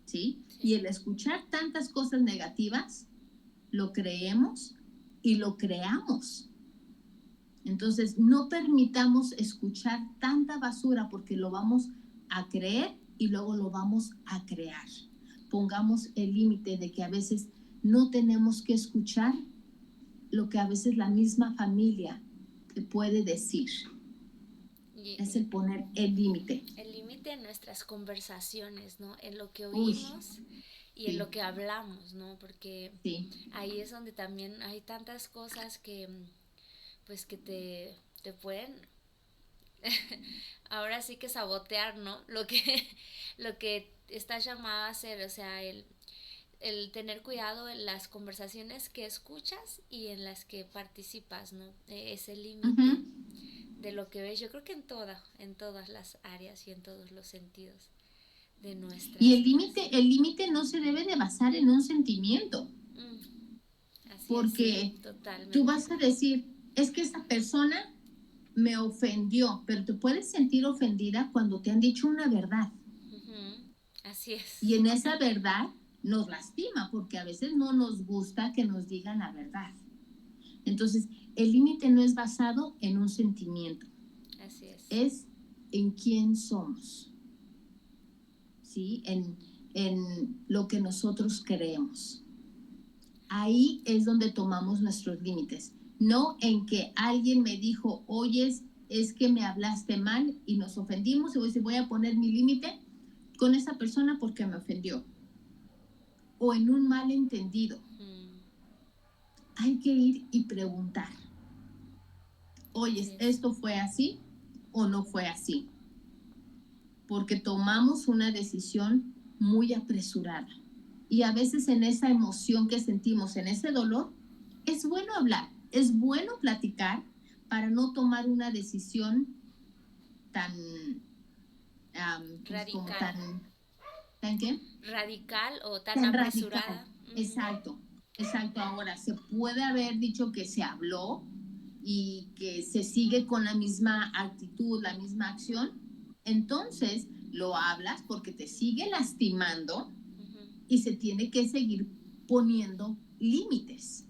¿sí? Y el escuchar tantas cosas negativas, lo creemos y lo creamos. Entonces, no permitamos escuchar tanta basura porque lo vamos a creer y luego lo vamos a crear. Pongamos el límite de que a veces no tenemos que escuchar lo que a veces la misma familia te puede decir. Es el poner el límite. El límite en nuestras conversaciones, ¿no? En lo que oímos y en lo que hablamos, ¿no? Porque ahí es donde también hay tantas cosas que, pues, que te pueden ahora sí que sabotear, ¿no? Lo que estás llamado a hacer, o sea, el tener cuidado en las conversaciones que escuchas y en las que participas, ¿no? Ese límite de lo que ves, yo creo que en todas las áreas y en todos los sentidos de nuestras y el límite no se debe de basar en un sentimiento. Así porque es, totalmente. Tú vas a decir, es que esa persona me ofendió, pero te puedes sentir ofendida cuando te han dicho una verdad. Así es. Y en esa verdad nos lastima, porque a veces no nos gusta que nos digan la verdad. Entonces, el límite no es basado en un sentimiento. Así es. Es en quién somos. ¿Sí? En lo que nosotros creemos. Ahí es donde tomamos nuestros límites. No en que alguien me dijo, oye, es que me hablaste mal y nos ofendimos y voy a poner mi límite con esa persona porque me ofendió. O en un malentendido. Hay que ir y preguntar. Oye, ¿esto fue así o no fue así? Porque tomamos una decisión muy apresurada. Y a veces en esa emoción que sentimos, en ese dolor, es bueno hablar, es bueno platicar para no tomar una decisión tan... radical. Como ¿tan qué? Radical o tan apresurada. Exacto. Ahora, se puede haber dicho que se habló y que se sigue con la misma actitud, la misma acción. Entonces, lo hablas porque te sigue lastimando y se tiene que seguir poniendo límites,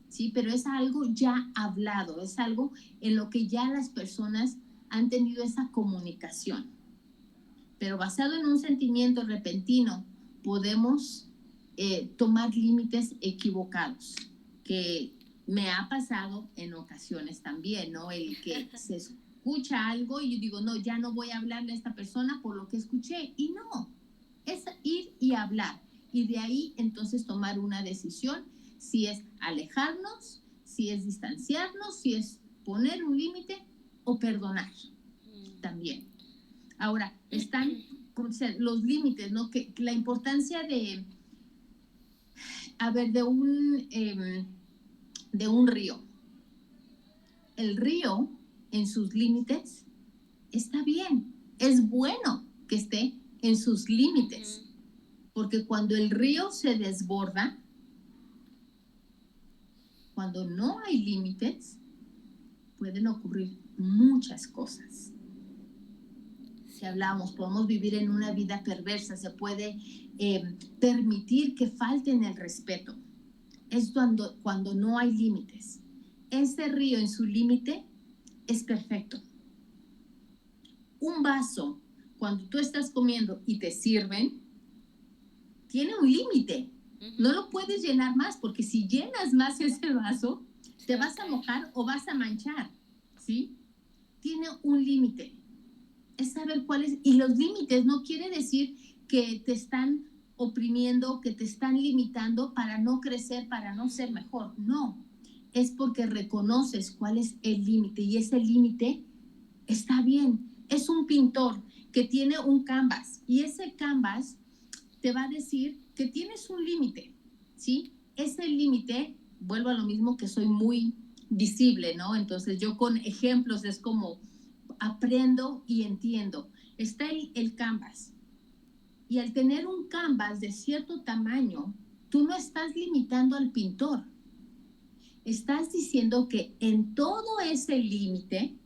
¿sí? Pero es algo ya hablado, es algo en lo que ya las personas han tenido esa comunicación. Pero basado en un sentimiento repentino, podemos tomar límites equivocados, que me ha pasado en ocasiones también, ¿no? El que se escucha algo y yo digo, no, ya no voy a hablarle a esta persona por lo que escuché. Y no, es ir y hablar. Y de ahí entonces tomar una decisión, si es alejarnos, si es distanciarnos, si es poner un límite o perdonar también. Ahora, están los límites, ¿no? Que la importancia de un río. El río, en sus límites, está bien. Es bueno que esté en sus límites. Porque cuando el río se desborda, cuando no hay límites, pueden ocurrir muchas cosas. que hablábamos, podemos vivir en una vida perversa, se puede permitir que falten el respeto. Es cuando no hay límites. Ese río en su límite es perfecto. Un vaso, cuando tú estás comiendo y te sirven, tiene un límite. No lo puedes llenar más, porque si llenas más ese vaso, te vas a mojar o vas a manchar, ¿sí? Tiene un límite. Es saber cuáles, y los límites no quiere decir que te están oprimiendo, que te están limitando para no crecer, para no ser mejor. No, es porque reconoces cuál es el límite, y ese límite está bien. Es un pintor que tiene un canvas, y ese canvas te va a decir que tienes un límite, ¿sí? Ese límite, vuelvo a lo mismo, que soy muy visible, ¿no? Entonces yo con ejemplos es como aprendo y entiendo. Está el canvas, y al tener un canvas de cierto tamaño, tú no estás limitando al pintor. Estás diciendo que en todo ese límite,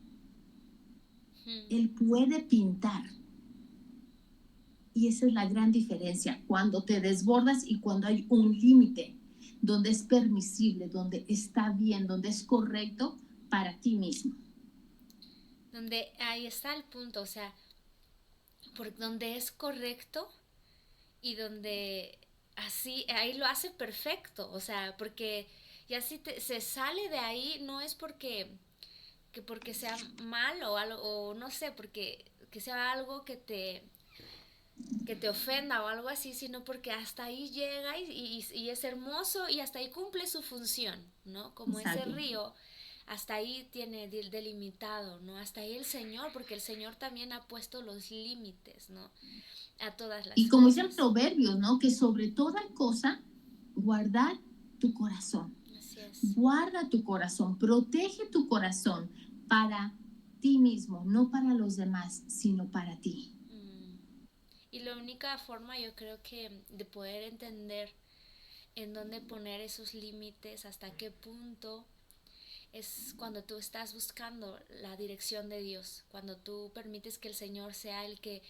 él puede pintar. Y esa es la gran diferencia, cuando te desbordas y cuando hay un límite, donde es permisible, donde está bien, donde es correcto para ti mismo. Donde ahí está el punto, o sea, por donde es correcto y donde así, ahí lo hace perfecto, o sea, porque ya si se sale de ahí, no es porque sea malo o algo, o no sé, porque que sea algo que te ofenda o algo así, sino porque hasta ahí llega y es hermoso y hasta ahí cumple su función, ¿no? Como ese Exacto. río, hasta ahí tiene delimitado, ¿no? Hasta ahí el Señor, porque el Señor también ha puesto los límites, ¿no? A todas las Y como cosas. dicen Proverbios, ¿no? Que sobre toda cosa, guardar tu corazón. Así es. Guarda tu corazón, protege tu corazón para ti mismo, no para los demás, sino para ti. Y la única forma yo creo que de poder entender en dónde poner esos límites, hasta qué punto, es cuando tú estás buscando la dirección de Dios, cuando tú permites que el Señor sea el que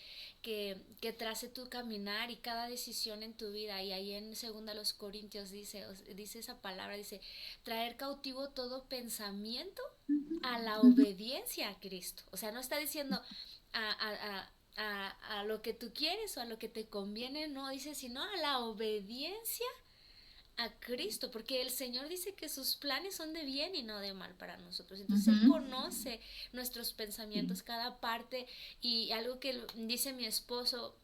trace tu caminar y cada decisión en tu vida. Y ahí en 2 Corintios dice esa palabra, dice, traer cautivo todo pensamiento a la obediencia a Cristo. O sea, no está diciendo a lo que tú quieres o a lo que te conviene, no dice, sino a la obediencia a Cristo, porque el Señor dice que sus planes son de bien y no de mal para nosotros. Entonces Él conoce nuestros pensamientos, cada parte, y algo que dice mi esposo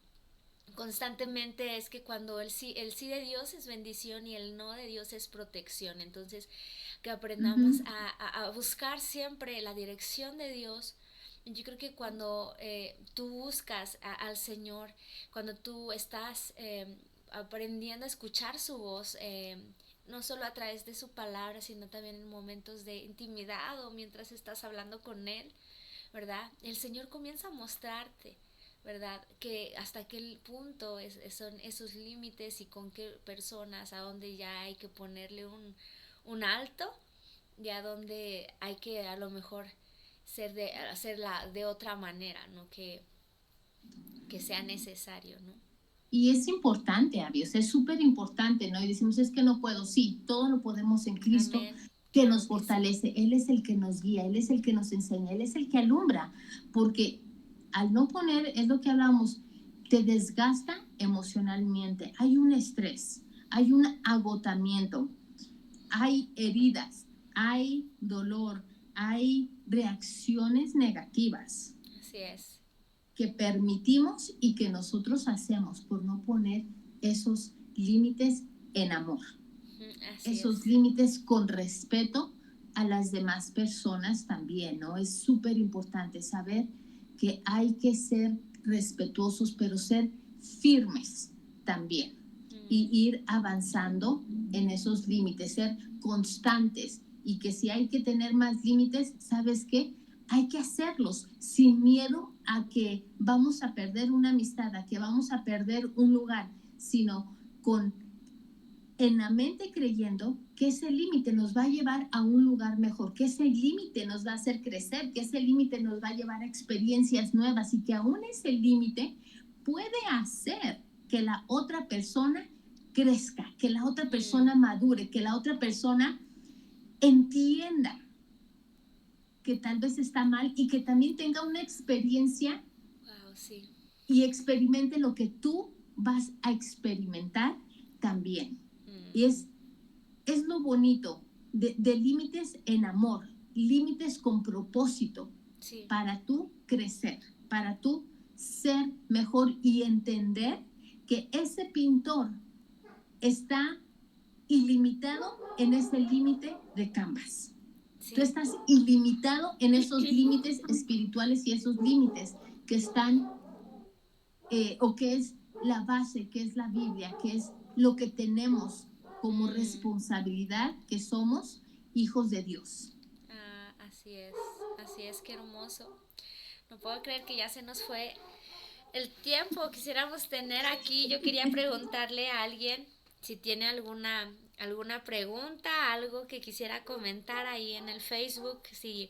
constantemente es que cuando el sí de Dios es bendición y el no de Dios es protección. Entonces que aprendamos a buscar siempre la dirección de Dios. Yo creo que cuando tú buscas al Señor, cuando tú estás aprendiendo a escuchar su voz, no solo a través de su palabra, sino también en momentos de intimidad o mientras estás hablando con Él, ¿verdad? El Señor comienza a mostrarte, ¿verdad? Que hasta qué punto son esos límites y con qué personas, a dónde ya hay que ponerle un alto y a dónde hay que a lo mejor hacerla de otra manera, ¿no? Que sea necesario, ¿no? Y es importante, Abios, es súper importante, ¿no? Y decimos, es que no puedo. Sí, todo lo podemos en Cristo. Amén. Que Claro nos que fortalece. sí. Él es el que nos guía, Él es el que nos enseña, Él es el que alumbra. Porque al no poner, es lo que hablamos, te desgasta emocionalmente. Hay un estrés, hay un agotamiento, hay heridas, hay dolor, hay reacciones negativas Así es. que permitimos y que nosotros hacemos por no poner esos límites en amor, Así esos es. límites con respeto a las demás personas también, ¿no? Es súper importante saber que hay que ser respetuosos, pero ser firmes también y ir avanzando en esos límites, ser constantes, y que si hay que tener más límites, ¿sabes qué? Hay que hacerlos sin miedo a que vamos a perder una amistad, a que vamos a perder un lugar, sino con en la mente creyendo que ese límite nos va a llevar a un lugar mejor, que ese límite nos va a hacer crecer, que ese límite nos va a llevar a experiencias nuevas y que aún ese límite puede hacer que la otra persona crezca, que la otra persona madure, que la otra persona entienda que tal vez está mal y que también tenga una experiencia y experimente lo que tú vas a experimentar también. Y es lo bonito de límites en amor, límites con propósito, para tú crecer, para tú ser mejor y entender que ese pintor está ilimitado en ese límite de canvas. Tú estás ilimitado en esos límites espirituales y esos límites que están, o que es la base, que es la Biblia, que es lo que tenemos como responsabilidad, que somos hijos de Dios. Así es, qué hermoso. No puedo creer que ya se nos fue el tiempo. Quisiéramos tener aquí, yo quería preguntarle a alguien si tiene alguna pregunta, algo que quisiera comentar ahí en el Facebook, si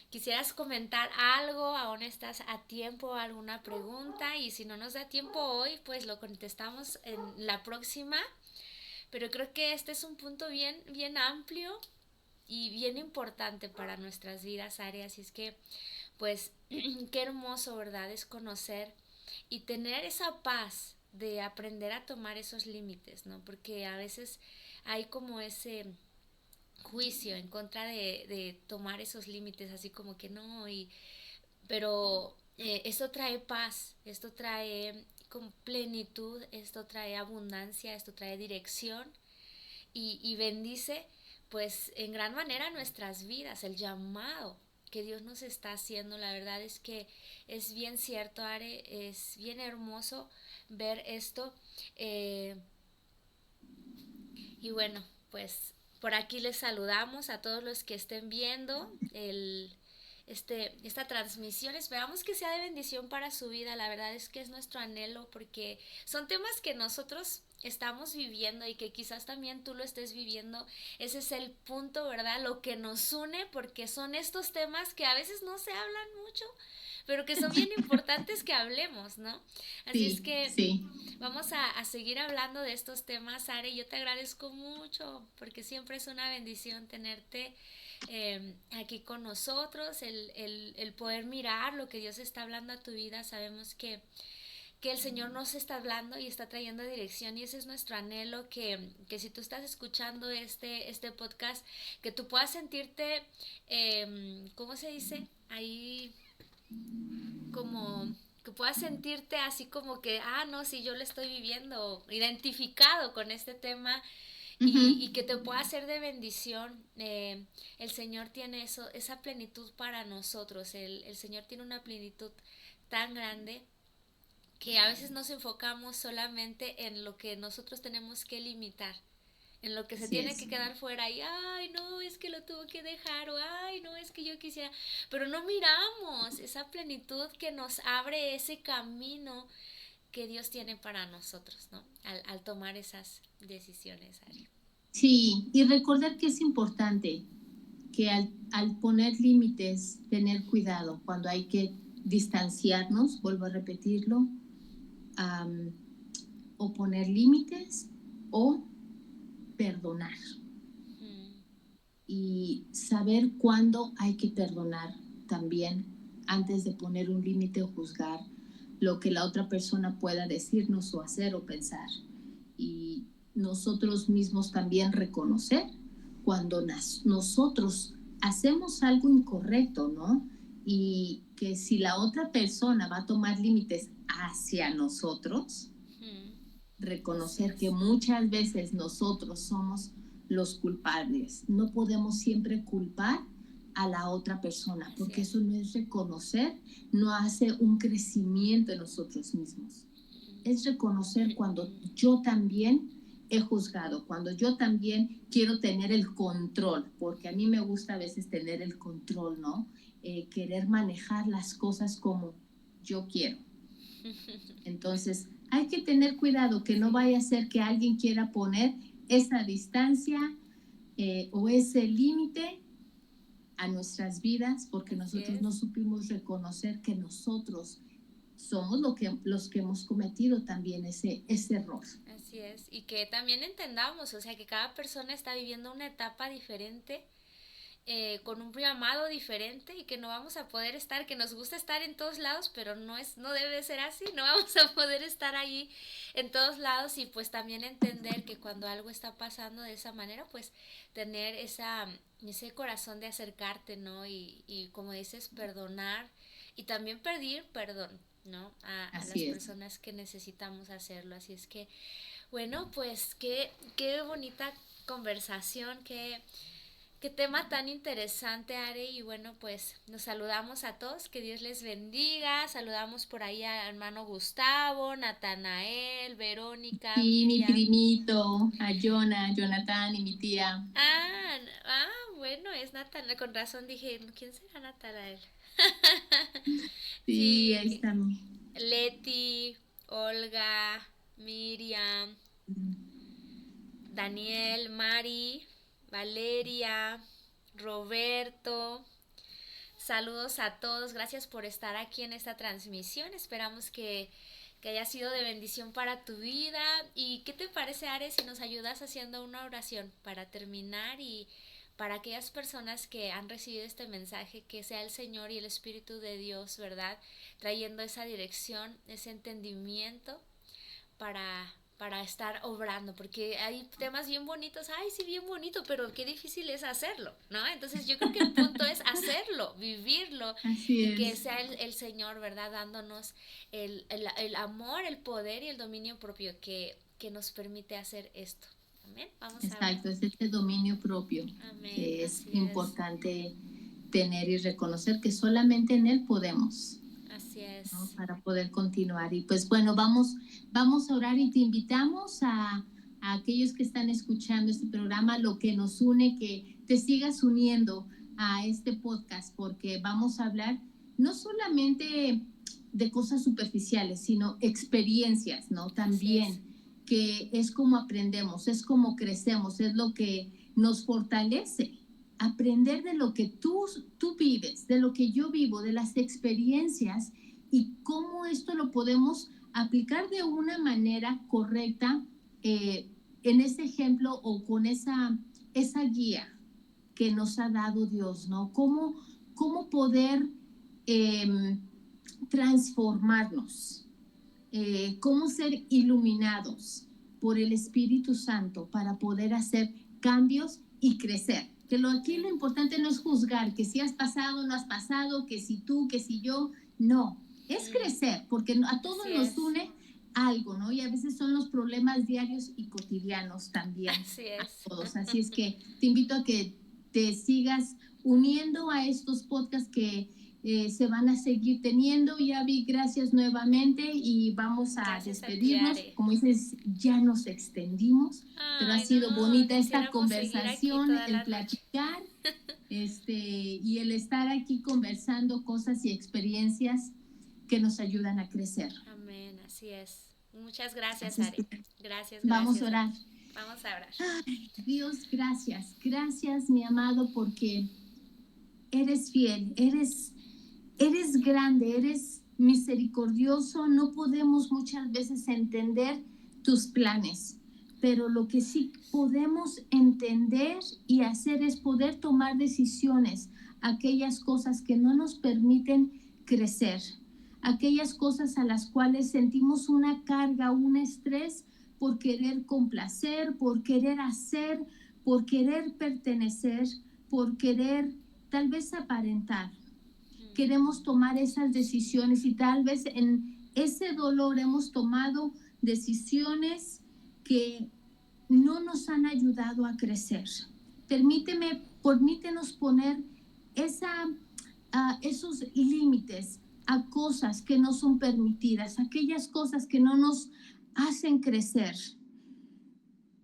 quisieras comentar algo, aún estás a tiempo, alguna pregunta, y si no nos da tiempo hoy, pues lo contestamos en la próxima. Pero creo que este es un punto bien, bien amplio y bien importante para nuestras vidas, Are, así es que, pues, qué hermoso, ¿verdad? Es conocer y tener esa paz de aprender a tomar esos límites, ¿no? Porque a veces hay como ese juicio en contra de tomar esos límites, así como que no, pero esto trae paz, esto trae con plenitud, esto trae abundancia, esto trae dirección y bendice pues en gran manera nuestras vidas, el llamado que Dios nos está haciendo. La verdad es que es bien cierto, Are, es bien hermoso ver esto. Y bueno, pues por aquí les saludamos a todos los que estén viendo esta transmisión. Esperamos que sea de bendición para su vida. La verdad es que es nuestro anhelo porque son temas que nosotros estamos viviendo y que quizás también tú lo estés viviendo. Ese es el punto, ¿verdad? Lo que nos une, porque son estos temas que a veces no se hablan mucho, pero que son bien importantes que hablemos, ¿no? Así es que vamos a seguir hablando de estos temas, Are. Yo te agradezco mucho porque siempre es una bendición tenerte aquí con nosotros, el poder mirar lo que Dios está hablando a tu vida. Sabemos que el Señor nos está hablando y está trayendo dirección, y ese es nuestro anhelo, que si tú estás escuchando este podcast, que tú puedas sentirte, ¿cómo se dice? Ahí como que puedas sentirte así como que, no, sí, yo lo estoy viviendo, identificado con este tema, y que te pueda ser de bendición. El Señor tiene esa plenitud para nosotros. El Señor tiene una plenitud tan grande que a veces nos enfocamos solamente en lo que nosotros tenemos que limitar, en lo que se tiene que quedar fuera, y ay, no, es que lo tuvo que dejar, o ay, no, es que yo quisiera, pero no miramos esa plenitud que nos abre ese camino que Dios tiene para nosotros, ¿no? Al tomar esas decisiones, Ari. Sí, y recordar que es importante que al poner límites, tener cuidado cuando hay que distanciarnos, vuelvo a repetirlo, o poner límites o perdonar. Y saber cuándo hay que perdonar también antes de poner un límite o juzgar lo que la otra persona pueda decirnos o hacer o pensar. Y nosotros mismos también reconocer cuando nosotros hacemos algo incorrecto, ¿no? Y que si la otra persona va a tomar límites hacia nosotros, reconocer que muchas veces nosotros somos los culpables. No podemos siempre culpar a la otra persona, porque eso no es reconocer, no hace un crecimiento en nosotros mismos. Es reconocer cuando yo también he juzgado, cuando yo también quiero tener el control, porque a mí me gusta a veces tener el control, ¿no? Querer manejar las cosas como yo quiero. Entonces, hay que tener cuidado que no vaya a ser que alguien quiera poner esa distancia o ese límite a nuestras vidas porque nosotros no supimos reconocer que nosotros somos los que hemos cometido también ese error. Así es, y que también entendamos, o sea, que cada persona está viviendo una etapa diferente, con un llamado diferente y que no vamos a poder estar, que nos gusta estar en todos lados, pero no debe ser así, no vamos a poder estar ahí en todos lados y pues también entender que cuando algo está pasando de esa manera, pues tener ese corazón de acercarte, ¿no? Y como dices, perdonar y también pedir perdón, ¿no? A las personas que necesitamos hacerlo. Así es que, bueno, pues qué bonita conversación, qué tema tan interesante, Are. Y bueno, pues nos saludamos a todos, que Dios les bendiga. Saludamos por ahí al hermano Gustavo, Natanael, Verónica, sí, Miriam. Mi primito, a Jonathan y mi tía. Bueno, es Natanael. Con razón dije, ¿quién será Natanael? Sí, ahí está. Leti, Olga, Miriam, Daniel, Mari, Valeria, Roberto. Saludos a todos, gracias por estar aquí en esta transmisión. Esperamos que haya sido de bendición para tu vida. ¿Y qué te parece, Ares, si nos ayudas haciendo una oración para terminar y para aquellas personas que han recibido este mensaje, que sea el Señor y el Espíritu de Dios, ¿verdad? Trayendo esa dirección, ese entendimiento para estar obrando, porque hay temas bien bonitos, ay, sí, bien bonito, pero qué difícil es hacerlo, ¿no? Entonces yo creo que el punto es hacerlo, vivirlo, y que sea el Señor, ¿verdad? Dándonos el amor, el poder y el dominio propio que nos permite hacer esto. Amén. Exacto, es este dominio propio. Amén. Que es importante tener y reconocer que solamente en él podemos. Así es. ¿No? Para poder continuar. Y pues bueno, vamos a orar y te invitamos a aquellos que están escuchando este programa, lo que nos une, que te sigas uniendo a este podcast, porque vamos a hablar no solamente de cosas superficiales, sino experiencias, ¿no? También, que es como aprendemos, es como crecemos, es lo que nos fortalece. Aprender de lo que tú vives, de lo que yo vivo, de las experiencias y cómo esto lo podemos aplicar de una manera correcta en ese ejemplo o con esa guía que nos ha dado Dios, ¿no? Cómo poder transformarnos, cómo ser iluminados por el Espíritu Santo para poder hacer cambios y crecer. Que aquí lo importante no es juzgar, que si has pasado, no has pasado, que si tú, que si yo, no. Es crecer, porque a todos nos une algo, ¿no? Y a veces son los problemas diarios y cotidianos también. Así es. A todos. Así es que te invito a que te sigas uniendo a estos podcasts que se van a seguir teniendo. Yavi, gracias nuevamente y vamos a despedirnos. Como dices, ya nos extendimos, pero ha sido bonita esta conversación, el platicar y el estar aquí conversando cosas y experiencias que nos ayudan a crecer. Amén, así es. Muchas gracias, Ari. Gracias. Vamos a orar. Vamos a orar. Ay, Dios, gracias. Gracias, mi amado, porque eres fiel, eres grande, eres misericordioso. No podemos muchas veces entender tus planes, pero lo que sí podemos entender y hacer es poder tomar decisiones, aquellas cosas que no nos permiten crecer, aquellas cosas a las cuales sentimos una carga, un estrés por querer complacer, por querer hacer, por querer pertenecer, por querer tal vez aparentar. Queremos tomar esas decisiones y tal vez en ese dolor hemos tomado decisiones que no nos han ayudado a crecer. Permítenos poner esos límites a cosas que no son permitidas, aquellas cosas que no nos hacen crecer.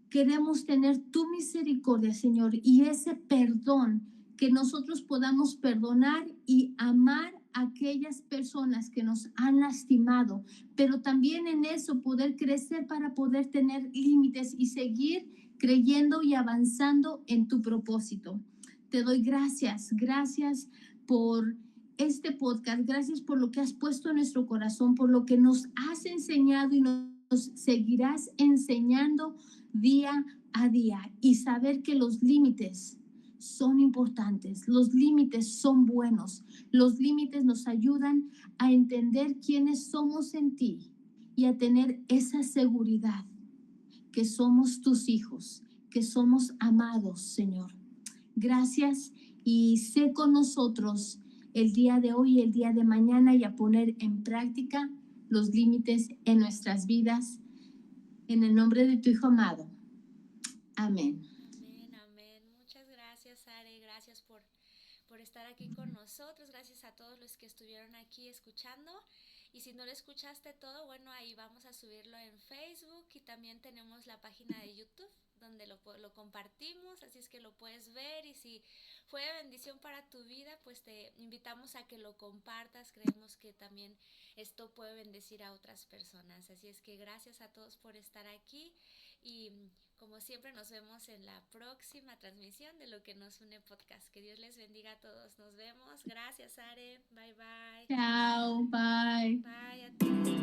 Queremos tener tu misericordia, Señor, y ese perdón, que nosotros podamos perdonar y amar a aquellas personas que nos han lastimado, pero también en eso poder crecer para poder tener límites y seguir creyendo y avanzando en tu propósito. Te doy gracias por este podcast, gracias por lo que has puesto en nuestro corazón, por lo que nos has enseñado y nos seguirás enseñando día a día, y saber que los límites son importantes, los límites son buenos, los límites nos ayudan a entender quiénes somos en ti y a tener esa seguridad que somos tus hijos, que somos amados, Señor. Gracias, y sé con nosotros el día de hoy y el día de mañana, y a poner en práctica los límites en nuestras vidas. En el nombre de tu Hijo amado. Amén. Amén, amén. Muchas gracias, Are. Gracias por estar aquí con nosotros. Gracias a todos los que estuvieron aquí escuchando. Y si no lo escuchaste todo, bueno, ahí vamos a subirlo en Facebook, y también tenemos la página de YouTube donde lo compartimos, así es que lo puedes ver, y si fue de bendición para tu vida, pues te invitamos a que lo compartas. Creemos que también esto puede bendecir a otras personas, así es que gracias a todos por estar aquí, y como siempre nos vemos en la próxima transmisión de Lo que nos une podcast. Que Dios les bendiga a todos, nos vemos. Gracias, Are. Bye bye. Chao, bye. Bye a todos.